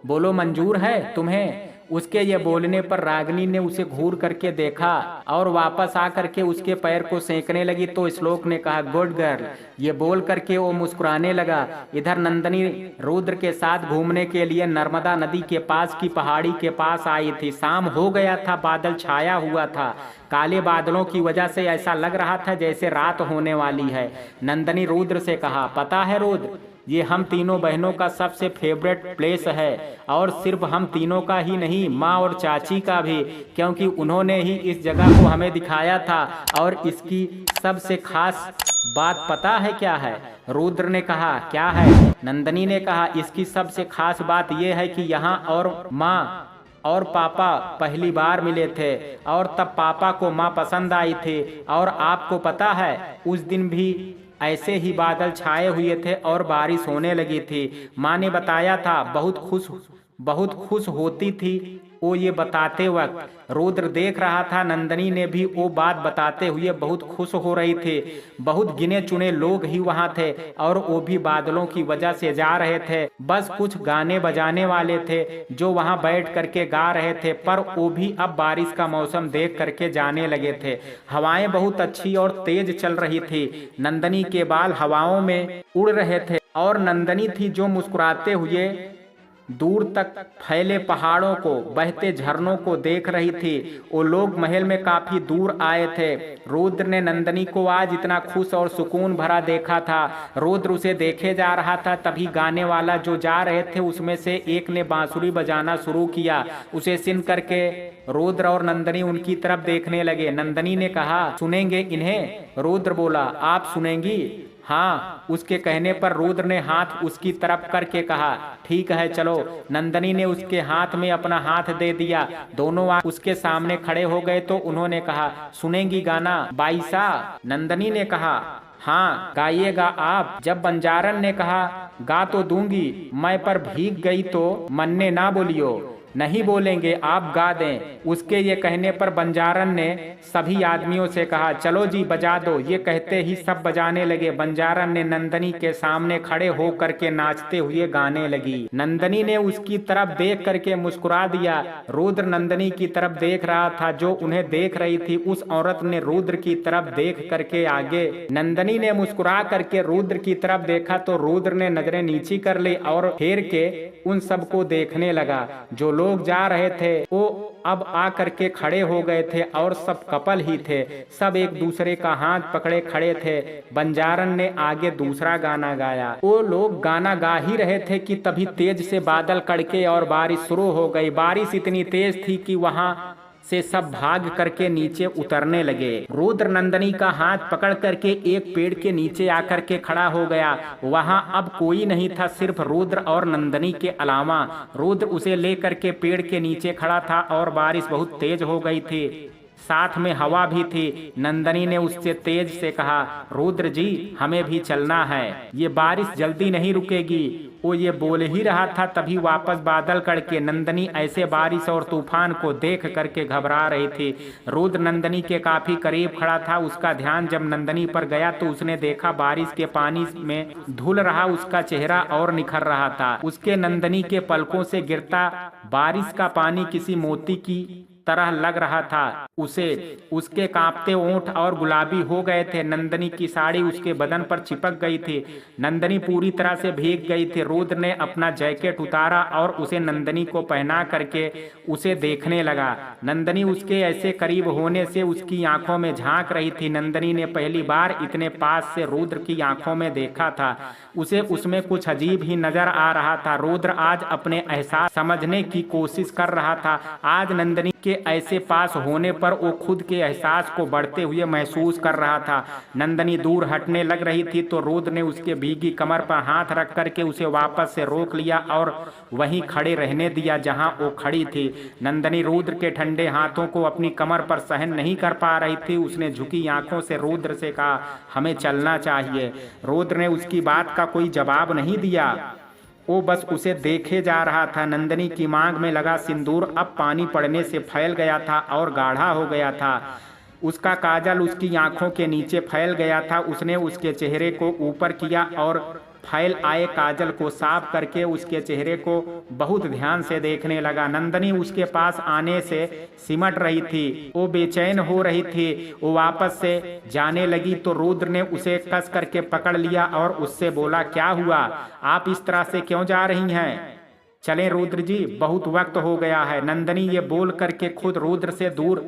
बोलो मंजूर है तुम्हें। उसके ये बोलने पर रागिनी ने उसे घूर करके देखा और वापस आ करके उसके पैर को सेंकने लगी तो श्लोक ने कहा, गुड गर्ल। ये बोल करके वो मुस्कुराने लगा। इधर नंदनी रुद्र के साथ घूमने के लिए नर्मदा नदी के पास की पहाड़ी के पास आई थी। शाम हो गया था, बादल छाया हुआ था, काले बादलों की वजह से ऐसा लग रहा था जैसे रात होने वाली है। नंदनी रुद्र से कहा, पता है रुद्र, ये हम तीनों बहनों का सबसे फेवरेट प्लेस है, और सिर्फ हम तीनों का ही नहीं, माँ और चाची का भी, क्योंकि उन्होंने ही इस जगह को हमें दिखाया था। और इसकी सबसे खास बात पता है क्या है? रुद्र ने कहा, क्या है? नंदनी ने कहा, इसकी सबसे खास बात यह है कि यहाँ और माँ और पापा पहली बार मिले थे, और तब पापा को माँ पसंद आई थी। और आपको पता है, उस दिन भी ऐसे ही बादल छाए हुए थे और बारिश होने लगी थी। माँ ने बताया था बहुत खुश होती थी वो ये बताते वक्त रुद्र देख रहा था। नंदिनी ने भी वो बात बताते हुए बहुत खुश हो रही थी। बहुत गिने चुने लोग ही वहां थे और वो भी बादलों की वजह से जा रहे थे। बस कुछ गाने बजाने वाले थे जो वहां बैठ करके गा रहे थे, पर वो भी अब बारिश का मौसम देख करके जाने लगे थे। हवाएं बहुत अच्छी और तेज चल रही थी। नंदिनी के बाल हवाओं में उड़ रहे थे और नंदिनी थी जो मुस्कुराते हुए दूर तक फैले पहाड़ों को, बहते झरनों को देख रही थी। वो लोग महल में काफी दूर आए थे। रुद्र ने नंदिनी को आज इतना खुश और सुकून भरा देखा था। रुद्र उसे देखे जा रहा था, तभी गाने वाला जो जा रहे थे उसमें से एक ने बांसुरी बजाना शुरू किया। उसे सुन करके रुद्र और नंदिनी उनकी तरफ देखने लगे। नंदिनी ने कहा, सुनेंगे इन्हें? रुद्र बोला, आप सुनेंगी? हाँ। उसके कहने पर रुद्र ने हाथ उसकी तरफ करके कहा, ठीक है चलो। नंदिनी ने उसके हाथ में अपना हाथ दे दिया। दोनों उसके सामने खड़े हो गए तो उन्होंने कहा, सुनेंगी गाना बाईसा? नंदिनी ने कहा, हाँ गाइएगा आप। जब बंजारन ने कहा, गा तो दूंगी मैं, पर भीग गई तो मन्ने ना बोलियो। नहीं बोलेंगे, आप गा दें। उसके ये कहने पर बंजारन ने सभी आदमियों से कहा, चलो जी बजा दो। ये कहते ही सब बजाने लगे। बंजारन ने नंदिनी के सामने खड़े हो करके नाचते हुए गाने लगी। नंदिनी ने उसकी तरफ देख करके मुस्कुरा दिया। रुद्र नंदिनी की तरफ देख रहा था जो उन्हें देख रही थी। उस औरत ने रुद्र की तरफ देख करके आगे। नंदिनी ने मुस्कुरा करके रुद्र की तरफ देखा तो रुद्र ने नजरें नीची कर ली और फेर के उन सबको देखने लगा। जो लोग जा रहे थे वो अब आ करके खड़े हो गए थे और सब कपल ही थे। सब एक दूसरे का हाथ पकड़े खड़े थे। बंजारन ने आगे दूसरा गाना गाया। वो लोग गाना गा ही रहे थे कि तभी तेज से बादल कड़के और बारिश शुरू हो गई। बारिश इतनी तेज थी कि वहां से सब भाग करके नीचे उतरने लगे। रुद्र नंदिनी का हाथ पकड़ करके एक पेड़ के नीचे आकर के खड़ा हो गया। वहां अब कोई नहीं था, सिर्फ रुद्र और नंदिनी के अलावा। रुद्र उसे लेकर के पेड़ के नीचे खड़ा था और बारिश बहुत तेज हो गई थी, साथ में हवा भी थी। नंदिनी ने उससे तेज से कहा, रुद्र जी हमें भी चलना है, ये बारिश जल्दी नहीं रुकेगी। वो ये बोल ही रहा था तभी वापस बादल करके नंदिनी ऐसे बारिश और तूफान को देख करके घबरा रही थी। रुद्र नंदिनी के काफी करीब खड़ा था। उसका ध्यान जब नंदिनी पर गया तो उसने देखा बारिश के पानी में धुल रहा उसका चेहरा और निखर रहा था। उसके नंदिनी के पलकों से गिरता बारिश का पानी किसी मोती की तरह लग रहा था उसे। उसके कांपते ओंठ और गुलाबी हो गए थे। नंदिनी की साड़ी उसके बदन पर चिपक गई थी। नंदिनी पूरी तरह से भीग गई थी। रुद्र ने अपना जैकेट उतारा और उसे नंदिनी को पहना करके उसे देखने लगा। नंदिनी उसके ऐसे करीब होने से उसकी आंखों में झांक रही थी। नंदिनी ने पहली बार इतने पास से रुद्र की आंखों में देखा था। उसे उसमें कुछ अजीब ही नजर आ रहा था। रुद्र आज अपने एहसास समझने की कोशिश कर रहा था। आज नंदिनी के ऐसे पास होने पर वो खुद के एहसास को बढ़ते हुए महसूस कर रहा था। नंदिनी दूर हटने लग रही थी तो रुद्र ने उसके भीगी कमर पर हाथ रख करके उसे वापस से रोक लिया और वहीं खड़े रहने दिया जहां वो खड़ी थी। नंदिनी रुद्र के ठंडे हाथों को अपनी कमर पर सहन नहीं कर पा रही थी। उसने झुकी आंखों से रुद्र से कहा, हमें चलना चाहिए। रुद्र ने उसकी बात का कोई जवाब नहीं दिया। वो बस उसे देखे जा रहा था। नंदिनी की मांग में लगा सिंदूर अब पानी पड़ने से फैल गया था और गाढ़ा हो गया था। उसका काजल उसकी आंखों के नीचे फैल गया था। उसने उसके चेहरे को ऊपर किया और फैल आए काजल को साफ करके उसके चेहरे को बहुत ध्यान से देखने लगा। नंदिनी उसके पास आने से सिमट रही थी। वो बेचैन हो रही थी। वो वापस से जाने लगी तो रुद्र ने उसे कस करके पकड़ लिया और उससे बोला, क्या हुआ, आप इस तरह से क्यों जा रही हैं? चलें रुद्र जी, बहुत वक्त हो गया है। नंदिनी ये बोल करके खुद रुद्र से दूर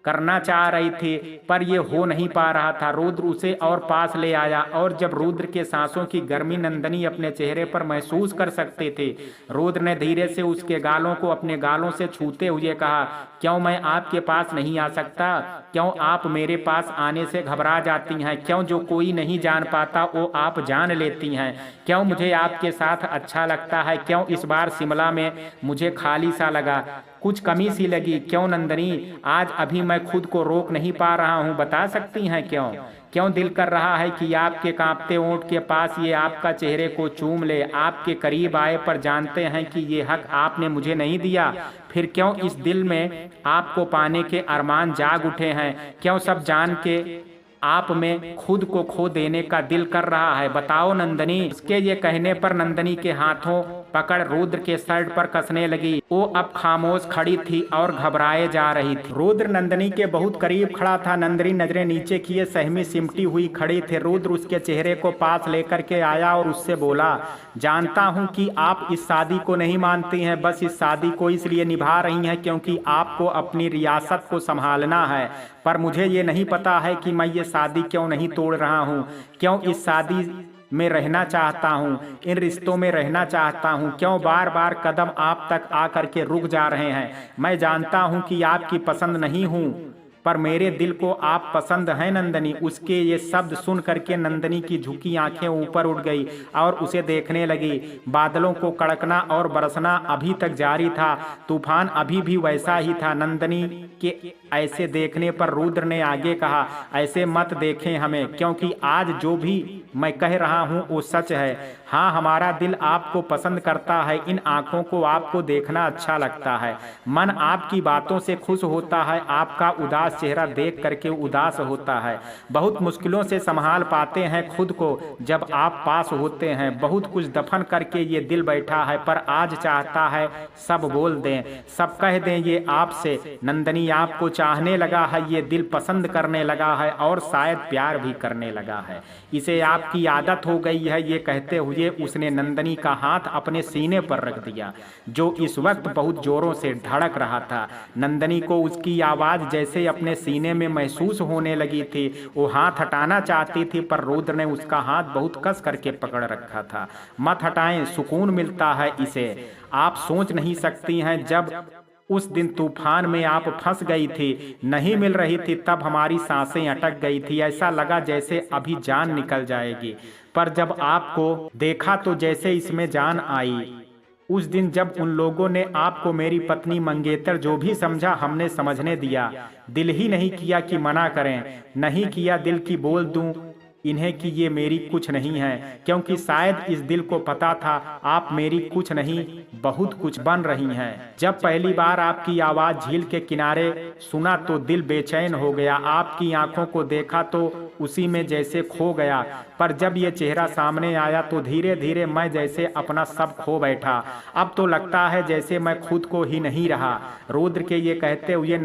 करना चाह रही थी पर ये हो नहीं पा रहा था। रुद्र उसे और पास ले आया और जब रुद्र के सांसों की गर्मी नंदिनी अपने चेहरे पर महसूस कर सकते थे, रुद्र ने धीरे से उसके गालों को अपने गालों से छूते हुए कहा, क्यों मैं आपके पास नहीं आ सकता? क्यों आप मेरे पास आने से घबरा जाती हैं? क्यों जो कोई नहीं जान पाता वो आप जान लेती हैं? क्यों मुझे आपके साथ अच्छा लगता है? क्यों इस बार शिमला में मुझे खाली सा लगा, कुछ कमी सी लगी? क्यों नंदिनी, आज अभी मैं खुद को रोक नहीं पा रहा हूँ, बता सकती हैं क्यों? क्यों दिल कर रहा है कि आपके कांपते ओंठ के पास ये आपका चेहरे को चूम ले। आपके करीब आए पर जानते हैं कि ये हक आपने मुझे नहीं दिया। फिर क्यों इस दिल में आपको पाने के अरमान जाग उठे हैं? क्यों सब जान के आप में खुद को खो देने का दिल कर रहा है? बताओ नंदनी। उसके ये कहने पर नंदनी के हाथों पकड़ रुद्र के शर्ट पर कसने लगी। वो अब खामोश खड़ी थी और घबराए जा रही थी। रुद्र नंदनी के बहुत करीब खड़ा था। नंदनी नजरें नीचे किए सहमी सिमटी हुई खड़ी थे। रुद्र उसके चेहरे को पास लेकर के आया और उससे बोला, जानता हूं कि आप इस शादी को नहीं मानती हैं, बस इस शादी को इसलिए निभा रही हैं क्योंकि आपको अपनी रियासत को संभालना है। पर मुझे ये नहीं पता है कि मैं ये शादी क्यों नहीं तोड़ रहा हूँ, क्यों इस शादी में रहना चाहता हूँ, इन रिश्तों में रहना चाहता हूँ, क्यों बार बार कदम आप तक आकर के रुक जा रहे हैं। मैं जानता हूँ कि आपकी पसंद नहीं हूँ, पर मेरे दिल को आप पसंद हैं नंदनी। उसके ये शब्द सुन करके नंदनी की झुकी आंखें ऊपर उठ गई और उसे देखने लगी। बादलों को कड़कना और बरसना अभी तक जारी था, तूफान अभी भी वैसा ही था। नंदनी के ऐसे देखने पर रुद्र ने आगे कहा, ऐसे मत देखें हमें, क्योंकि आज जो भी मैं कह रहा हूँ वो सच है। हाँ, हमारा दिल आपको पसंद करता है, इन आंखों को आपको देखना अच्छा लगता है, मन आपकी बातों से खुश होता है, आपका उदास चेहरा देख करके उदास होता है। बहुत मुश्किलों से संभाल पाते हैं खुद को जब आप पास होते हैं। बहुत कुछ दफन करके ये दिल बैठा है, पर आज चाहता है सब बोल दें, सब कह दें ये आपसे। नंदनी आपको चाहने लगा है, ये दिल पसंद करने लगा है और शायद प्यार भी करने लगा है। इसे आपकी आदत हो गई है। ये कहते हुए उसने नंदनी का हाथ अपने सीने पर रख दिया, जो इस वक्त बहुत जोरों से धड़क रहा था। नंदनी को उसकी आवाज जैसे अपने सीने में महसूस होने लगी थी। वो हाथ हटाना चाहती थी, पर रुद्र ने उसका हाथ बहुत कस करके पकड़ रखा था। मत हटाएं, सुकून मिलता है इसे। आप सोच नहीं सकती हैं, जब उस दिन तूफान में आप फंस गई थी, नहीं मिल रही थी, तब हमारी सांसें अटक गई थी। ऐसा लगा जैसे अभी जान निकल जाएगी, पर जब आपको देखा तो जैसे इसमें जान आई। उस दिन जब उन लोगों ने आपको मेरी पत्नी मंगेतर जो भी समझा, हमने समझने दिया। दिल ही नहीं किया कि मना करें, नहीं किया दिल की बोल दूं इन्हें कि ये मेरी कुछ नहीं है, क्योंकि शायद इस दिल को पता था आप मेरी कुछ नहीं बहुत कुछ बन रही हैं। जब पहली बार आपकी आवाज़ झील के किनारे सुना तो दिल बेचैन हो गया। आपकी आंखों को देखा तो उसी में जैसे खो गया, पर जब ये चेहरा सामने आया तो धीरे धीरे मैं जैसे अपना सब खो बैठा। अब तो लगता है जैसे मैं खुद को ही नहीं रहा। रुद्र ये कहते हुए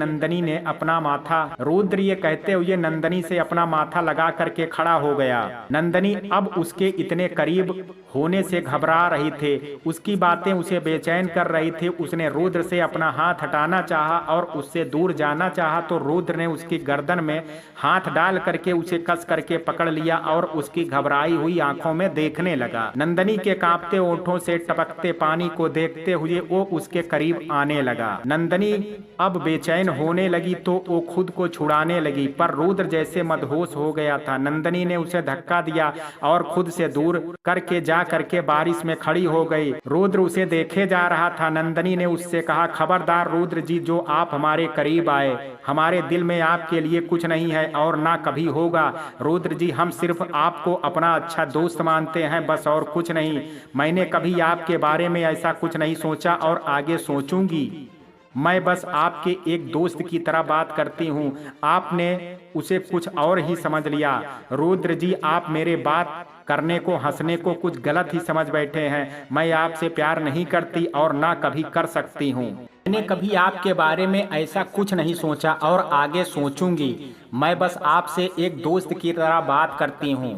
नंदनी से अपना माथा लगा करके खड़ा हो गया। नंदनी अब उसके इतने करीब होने से घबरा रही थे, उसकी बातें उसे बेचैन कर रही थी। उसने रुद्र से अपना हाथ हटाना चाहा और उससे दूर जाना चाहा तो रुद्र ने उसकी गर्दन में हाथ डाल करके उसे कस करके पकड़ लिया और उसकी घबराई हुई आंखों में देखने लगा। नंदनी के कांपते ओंठों से टपकते पानी को देखते हुए वो उसके करीब आने लगा। नंदनी अब बेचैन होने लगी तो वो खुद को छुड़ाने लगी, पर रुद्र जैसे मदहोश हो गया था। नंदनी ने उसे धक्का दिया और खुद से दूर करके जा करके बारिश में खड़ी हो गई। रुद्र उसे देखे जा रहा था। नंदनी ने उससे कहा, खबरदार रुद्र जी, जो आप हमारे करीब आए, हमारे दिल में आपके लिए कुछ नहीं है और ना कभी होगा। रुद्र जी, हम सिर्फ आपको अपना अच्छा दोस्त मानते हैं, बस और कुछ नहीं। मैंने कभी आपके बारे में ऐसा कुछ नहीं सोचा और आगे सोचूंगी। मैं बस आपके एक दोस्त की तरह बात करती हूँ। आपने उसे कुछ और ही समझ लिया। रुद्र जी, आप मेरे बात करने को, हंसने को कुछ गलत ही समझ बैठे हैं। मैं आपसे प्यार नहीं करती और ना कभी कर सकती हूँ। मैंने कभी आपके बारे में ऐसा कुछ नहीं सोचा और आगे सोचूंगी। मैं बस आपसे एक दोस्त की तरह बात करती हूँ।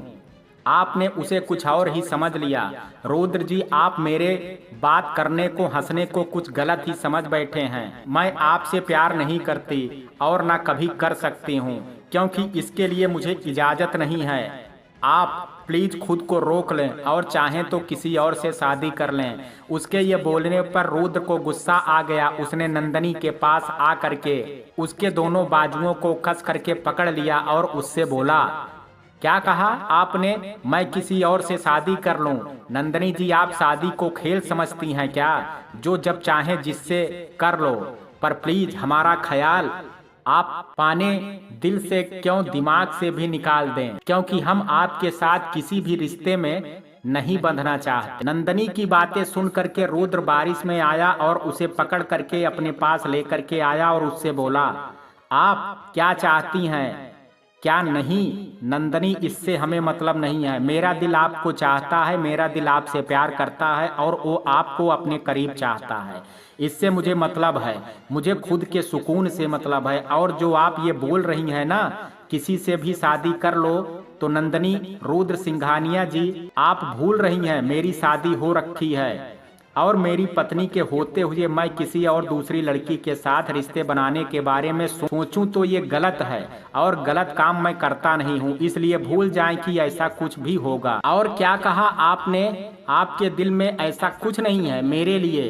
आपने उसे कुछ और ही समझ लिया। रुद्र जी, आप मेरे बात करने को, हंसने को कुछ गलत ही समझ बैठे हैं। मैं आपसे प्यार नहीं करती और ना कभी कर सकती हूँ, क्योंकि इसके लिए मुझे इजाजत नहीं है। आप प्लीज खुद को रोक लें और चाहें तो किसी और से शादी कर लें। उसके ये बोलने पर रुद्र को गुस्सा आ गया। उसने नंदनी के पास आ करके उसके दोनों बाजुओं को कस करके पकड़ लिया और उससे बोला, क्या कहा आपने? मैं किसी और से शादी कर लूं? नंदनी जी, आप शादी को खेल समझती हैं क्या? जो जब चाहे जिससे कर लो, पर प्लीज हमारा ख्याल आप पाने दिल से क्यों दिमाग से भी निकाल दें, क्योंकि हम आपके साथ किसी भी रिश्ते में नहीं बंधना चाहते। नंदनी की बातें सुन करके रुद्र बारिश में आया और उसे पकड़ करके अपने पास लेकर के आया और उससे बोला, आप क्या चाहती हैं क्या नहीं? नंदनी, इससे हमें मतलब नहीं है। मेरा दिल आपको चाहता है, मेरा दिल आपसे प्यार करता है और वो आपको अपने करीब चाहता है। इससे मुझे मतलब है, मुझे खुद के सुकून से मतलब है। और जो आप ये बोल रही हैं ना किसी से भी शादी कर लो, तो नंदनी, रुद्र सिंघानिया जी, आप भूल रही हैं मेरी शादी हो रखी है और मेरी पत्नी के होते हुए मैं किसी और दूसरी लड़की के साथ रिश्ते बनाने के बारे में सोचूं तो ये गलत है और गलत काम मैं करता नहीं हूँ। इसलिए भूल जाएं कि ऐसा कुछ भी होगा। और क्या कहा आपने? आपके दिल में ऐसा कुछ नहीं है मेरे लिए,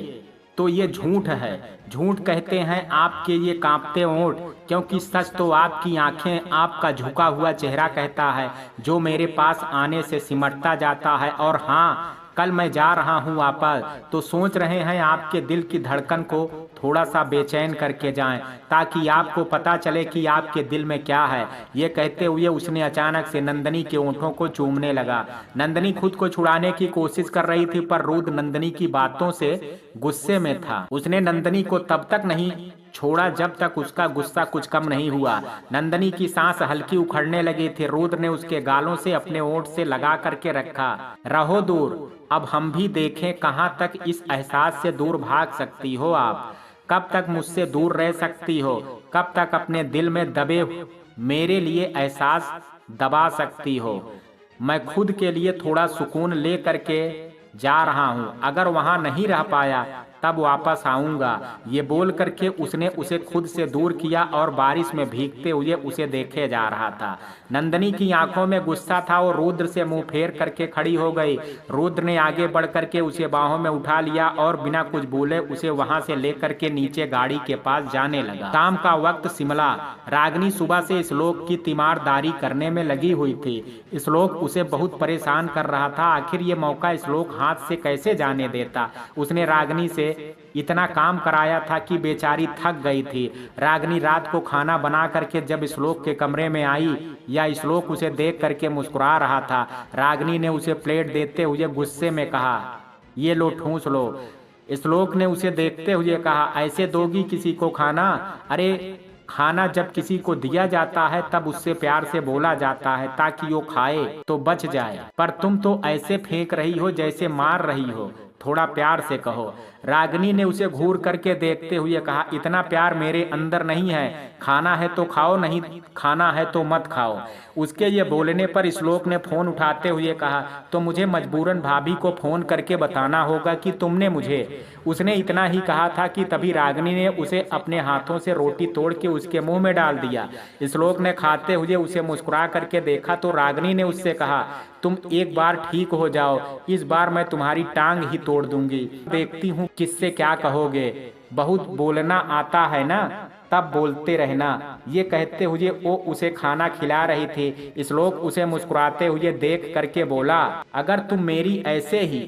तो ये झूठ है। झूठ कहते हैं आपके ये कांपते होंठ, क्योंकि सच तो आपकी आंखें, आपका झुका हुआ चेहरा कहता है, जो मेरे पास आने से सिमटता जाता है। और हाँ, कल मैं जा रहा हूँ वापस, तो सोच रहे हैं आपके दिल की धड़कन को थोड़ा सा बेचैन करके जाएं, ताकि आपको पता चले कि आपके दिल में क्या है। ये कहते हुए उसने अचानक से नंदनी के होंठों को चूमने लगा। नंदनी खुद को छुड़ाने की कोशिश कर रही थी, पर रुद्र नंदनी की बातों से गुस्से में था। उसने नंदनी को तब तक नहीं छोड़ा जब तक उसका गुस्सा कुछ कम नहीं हुआ। नंदनी की सांस हल्की उखड़ने लगी थी। रुद्र ने उसके गालों से अपने होंठ से लगा करके रखा। रहो दूर, अब हम भी देखें कहाँ तक इस एहसास से दूर भाग सकती हो आप। कब तक मुझसे दूर रह सकती हो? कब तक अपने दिल में दबे मेरे लिए एहसास दबा सकती हो? मैं खुद के लिए थोड़ा सुकून ले करके जा रहा हूँ, अगर वहाँ नहीं रह पाया तब वापस आऊंगा। ये बोल करके उसने उसे खुद से दूर किया और बारिश में भीगते हुए उसे देखे जा रहा था। नंदनी की आंखों में गुस्सा था और रुद्र से मुंह फेर करके खड़ी हो गई। रुद्र ने आगे बढ़ करके उसे बाहों में उठा लिया और बिना कुछ बोले उसे वहां से लेकर के नीचे गाड़ी के पास जाने लगा। शाम का वक्त शिमला। रागिनी सुबह से श्लोक की तीमारदारी करने में लगी हुई थी। श्लोक उसे बहुत परेशान कर रहा था। आखिर ये मौका श्लोक हाथ से कैसे जाने देता। उसने रागिनी से इतना काम कराया था कि बेचारी थक गई थी। रागिनी रात को खाना बना करके जब श्लोक के कमरे में आई, या श्लोक उसे देख करके मुस्कुरा रहा था, रागिनी ने उसे प्लेट देते हुए गुस्से में कहा, ये लो ठूंस लो। श्लोक ने उसे देखते हुए कहा, ऐसे दोगी किसी को खाना? अरे खाना जब किसी को दिया जाता है तब उससे प्यार से बोला जाता है ताकि वो खाए तो बच जाए, पर तुम तो ऐसे फेंक रही हो जैसे मार रही हो। थोड़ा प्यार से कहो। रागिनी ने उसे घूर करके देखते हुए कहा, इतना प्यार मेरे अंदर नहीं है। खाना है तो खाओ, नहीं खाना है तो मत खाओ। उसके ये बोलने पर श्लोक ने फोन उठाते हुए कहा, तो मुझे मजबूरन भाभी को फोन करके बताना होगा कि तुमने मुझे। उसने इतना ही कहा था कि तभी रागिनी ने उसे अपने हाथों से रोटी तोड़ के उसके मुंह में डाल दिया। श्लोक ने खाते हुए उसे मुस्कुरा करके देखा तो रागिनी ने उससे कहा, तुम एक बार ठीक हो जाओ, इस बार मैं तुम्हारी टांग ही तोड़ दूंगी। देखती हूँ किससे क्या कहोगे। बहुत बोलना आता है ना, तब बोलते रहना। ये कहते हुए वो उसे खाना खिला रही थी। श्लोक उसे मुस्कुराते हुए देख करके बोला, अगर तुम मेरी ऐसे ही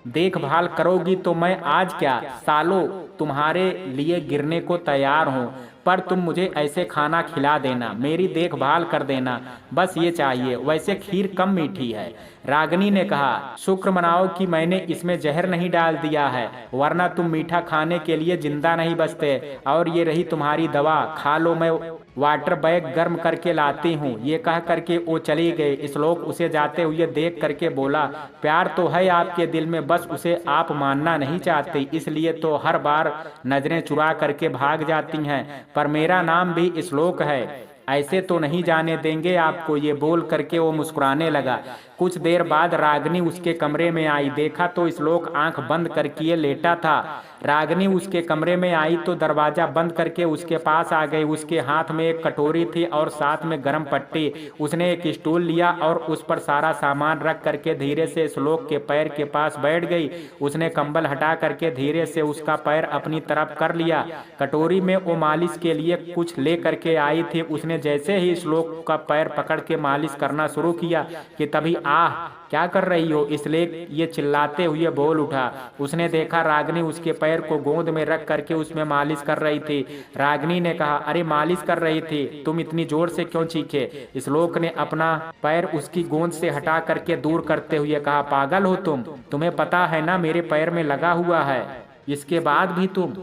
देखभाल करोगी तो मैं आज क्या सालों तुम्हारे लिए गिरने को तैयार हूँ, पर तुम मुझे ऐसे खाना खिला देना, मेरी देखभाल कर देना, बस ये चाहिए। वैसे खीर कम मीठी है। रागिनी ने कहा, शुक्र मनाओ कि मैंने इसमें जहर नहीं डाल दिया है, वरना तुम मीठा खाने के लिए जिंदा नहीं बचते। और ये रही तुम्हारी दवा, खा लो, मैं वाटर बैग गर्म करके लाती हूँ। ये कह करके वो चली गई। श्लोक उसे जाते हुए देख करके बोला, प्यार तो है आपके दिल में, बस उसे आप मानना नहीं चाहते, इसलिए तो हर बार नजरें चुरा करके भाग जाती हैं। पर मेरा नाम भी श्लोक है, ऐसे तो नहीं जाने देंगे आपको। ये बोल करके वो मुस्कुराने लगा। कुछ देर बाद रागिनी उसके कमरे में आई। देखा तो श्लोक आंख बंद करके लेटा था। रागिनी उसके कमरे में आई तो दरवाजा बंद करके उसके पास आ गई। उसके हाथ में एक कटोरी थी और साथ में गर्म पट्टी। उसने एक स्टूल लिया और उस पर सारा सामान रख करके धीरे से श्लोक के पैर के पास बैठ गई। उसने कंबल हटा करके धीरे से उसका पैर अपनी तरफ कर लिया। कटोरी में वो मालिश के लिए कुछ ले करके आई थी। उसने जैसे ही श्लोक का पैर पकड़ के मालिश करना शुरू किया कि तभी आह क्या कर रही हो? इसलिए ये चिल्लाते हुए बोल उठा। उसने देखा रागिनी उसके पैर को गोद में रख करके उसमें मालिश कर रही थी। रागिनी ने कहा, अरे मालिश कर रही थी, तुम इतनी जोर से क्यों चीखे? श्लोक ने अपना पैर उसकी गोद से हटा करके दूर करते हुए कहा, पागल हो तुम? तुम्हें पता है ना मेरे पैर में लगा हुआ है, इसके बाद भी तुम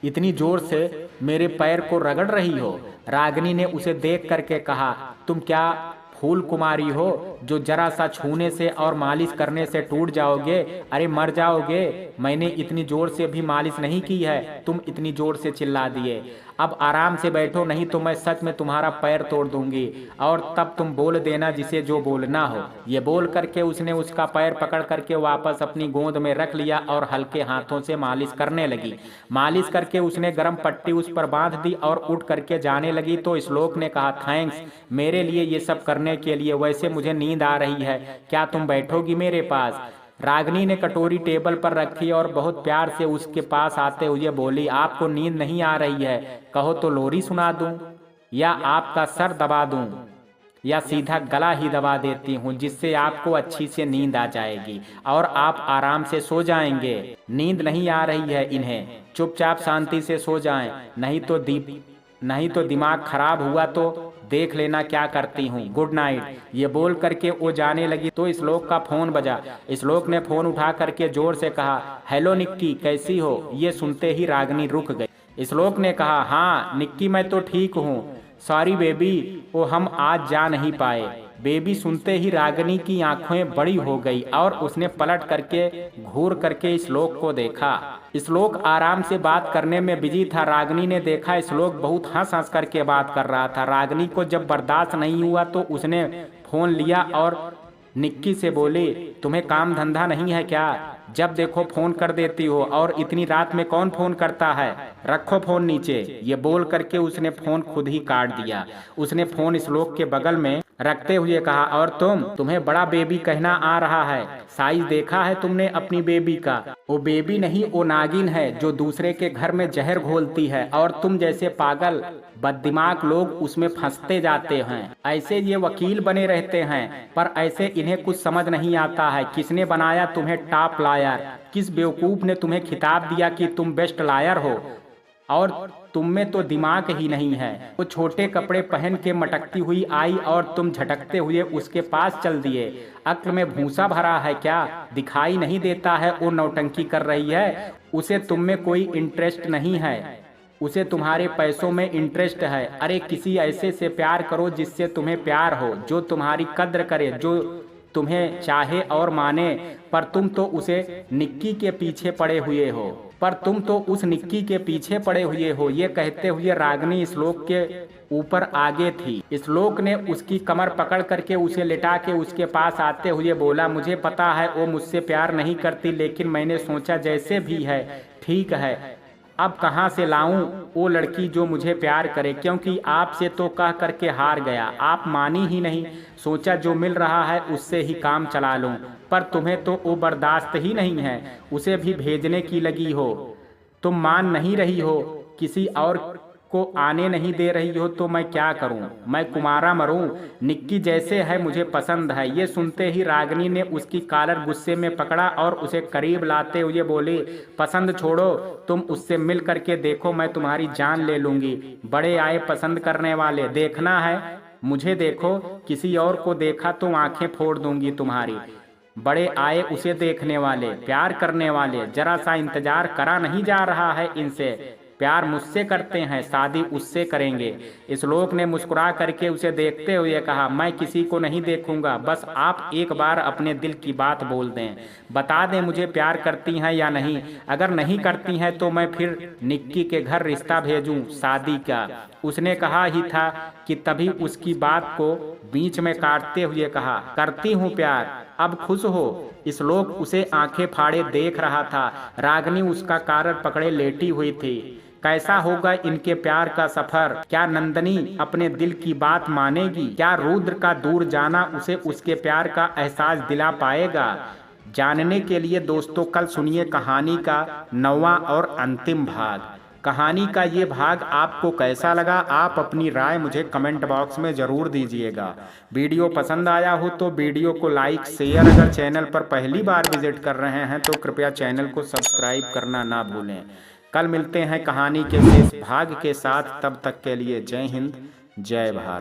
इतनी जोर से मेरे पैर को रगड़ रही हो। रागिनी ने उसे देख करके कहा, तुम क्या फूल कुमारी हो जो जरा सा छूने से और मालिश करने से टूट जाओगे? अरे मर जाओगे। मैंने इतनी जोर से भी मालिश नहीं की है, तुम इतनी जोर से चिल्ला दिए। अब आराम से बैठो, नहीं तो मैं सच में तुम्हारा पैर तोड़ दूंगी और तब तुम बोल देना जिसे जो बोलना हो। ये बोल करके उसने उसका पैर पकड़ करके वापस अपनी गोद में रख लिया और हल्के हाथों से मालिश करने लगी। मालिश करके उसने गर्म पट्टी उस पर बांध दी और उठ करके जाने लगी। तो श्लोक ने कहा, थैंक्स मेरे लिए ये सब करने के लिए, वैसे मुझे नींद आ रही है, क्या तुम बैठोगी मेरे पास? रागिनी ने कटोरी टेबल पर रखी और बहुत प्यार से उसके पास आते हुए बोली, आपको नींद नहीं आ रही है? कहो तो लोरी सुना दूं या आपका सर दबा दूं या सीधा गला ही दबा देती हूँ, जिससे आपको अच्छी से नींद आ जाएगी और आप आराम से सो जाएंगे। नींद नहीं आ रही है इन्हें, चुपचाप शांति से सो जाएं, नहीं तो दिमाग खराब हुआ तो देख लेना क्या करती हूँ। Good night. ये बोल करके वो जाने लगी तो श्लोक का फोन बजा। श्लोक ने फोन उठा करके जोर से कहा, हेलो निक्की, कैसी हो? ये सुनते ही रागिनी रुक गई। श्लोक ने कहा, हाँ निक्की मैं तो ठीक हूँ, सॉरी बेबी, वो हम आज जा नहीं पाए। बेबी सुनते ही रागिनी की आंखें बड़ी हो गई और उसने पलट करके घूर करके श्लोक को देखा। श्लोक आराम से बात करने में बिजी था। रागिनी ने देखा श्लोक बहुत हंस हंस करके बात कर रहा था। रागिनी को जब बर्दाश्त नहीं हुआ तो उसने फोन लिया और निक्की से बोली, तुम्हें काम धंधा नहीं है क्या? जब देखो फोन कर देती हो, और इतनी रात में कौन फोन करता है? रखो फोन नीचे। ये बोल करके उसने फोन खुद ही काट दिया। उसने फोन श्लोक के बगल में रखते हुए कहा, और तुम्हें बड़ा बेबी कहना आ रहा है। साइज देखा है तुमने अपनी बेबी का? वो बेबी नहीं, वो नागिन है जो दूसरे के घर में जहर घोलती है और तुम जैसे पागल बददिमाग लोग उसमें फंसते जाते हैं। ऐसे ये वकील बने रहते हैं, पर ऐसे इन्हें कुछ समझ नहीं आता है। किसने बनाया तुम्हें टॉप लायर? किस बेवकूफ ने तुम्हें खिताब दिया कि तुम बेस्ट लायर हो? और तुम में तो दिमाग ही नहीं है। वो छोटे कपड़े पहन के मटकती हुई आई और तुम झटकते हुए उसके पास चल दिए। अक्ल में भूसा भरा है क्या? दिखाई नहीं देता है वो नौटंकी कर रही है? उसे तुम में कोई इंटरेस्ट नहीं है, उसे तुम्हारे पैसों में इंटरेस्ट है। अरे किसी ऐसे से प्यार करो जिससे तुम्हें प्यार हो, जो तुम्हारी कद्र करे, जो तुम्हें चाहे और माने। पर तुम तो उसे निक्की के पीछे पड़े हुए हो। ये कहते हुए रागिनी श्लोक के ऊपर आगे थी। श्लोक ने उसकी कमर पकड़ करके उसे लिटा के उसके पास आते हुए बोला, मुझे पता है वो मुझसे प्यार नहीं करती, लेकिन मैंने सोचा जैसे भी है ठीक है। अब कहाँ से लाऊं वो लड़की जो मुझे प्यार करे, क्योंकि आपसे तो कह करके हार गया, आप मानी ही नहीं। सोचा जो मिल रहा है उससे ही काम चला लूं, पर तुम्हें तो वो बर्दाश्त ही नहीं है। उसे भी भेजने की लगी हो, तुम मान नहीं रही हो, किसी और को आने नहीं दे रही हो, तो मैं क्या करूं? मैं कुमारा मरूं? निक्की जैसे है मुझे पसंद है। ये सुनते ही रागिनी ने उसकी कॉलर गुस्से में पकड़ा और उसे करीब लाते हुए बोली, पसंद छोड़ो, तुम उससे मिल करके देखो, मैं तुम्हारी जान ले लूंगी। बड़े आए पसंद करने वाले, देखना है मुझे देखो, किसी और को देखा तो आंखें फोड़ दूंगी तुम्हारी। बड़े आए उसे देखने वाले, प्यार करने वाले, जरा सा इंतजार करा नहीं जा रहा है इनसे। प्यार मुझसे करते हैं, शादी उससे करेंगे। श्लोक ने मुस्कुरा करके उसे देखते हुए कहा, मैं किसी को नहीं देखूंगा, बस आप एक बार अपने दिल की बात बोल दें, बता दें मुझे प्यार करती हैं या नहीं। अगर नहीं करती हैं तो मैं फिर निक्की के घर रिश्ता भेजूं शादी का। उसने कहा ही था कि तभी उसकी बात को बीच में काटते हुए कहा, करती हूँ प्यार, अब खुश हो। श्लोक उसे आंखें फाड़े देख रहा था। रागिनी उसका कॉलर पकड़े लेटी हुई थी। कैसा होगा इनके प्यार का सफर? क्या नंदनी अपने दिल की बात मानेगी? क्या रुद्र का दूर जाना उसे उसके प्यार का एहसास दिला पाएगा? जानने के लिए दोस्तों कल सुनिए कहानी का 9वां और अंतिम भाग। कहानी का ये भाग आपको कैसा लगा, आप अपनी राय मुझे कमेंट बॉक्स में ज़रूर दीजिएगा। वीडियो पसंद आया हो तो वीडियो को लाइक शेयर, अगर चैनल पर पहली बार विजिट कर रहे हैं तो कृपया चैनल को सब्सक्राइब करना ना भूलें। कल मिलते हैं कहानी के शेष भाग के साथ, तब तक के लिए जय हिंद, जय भारत।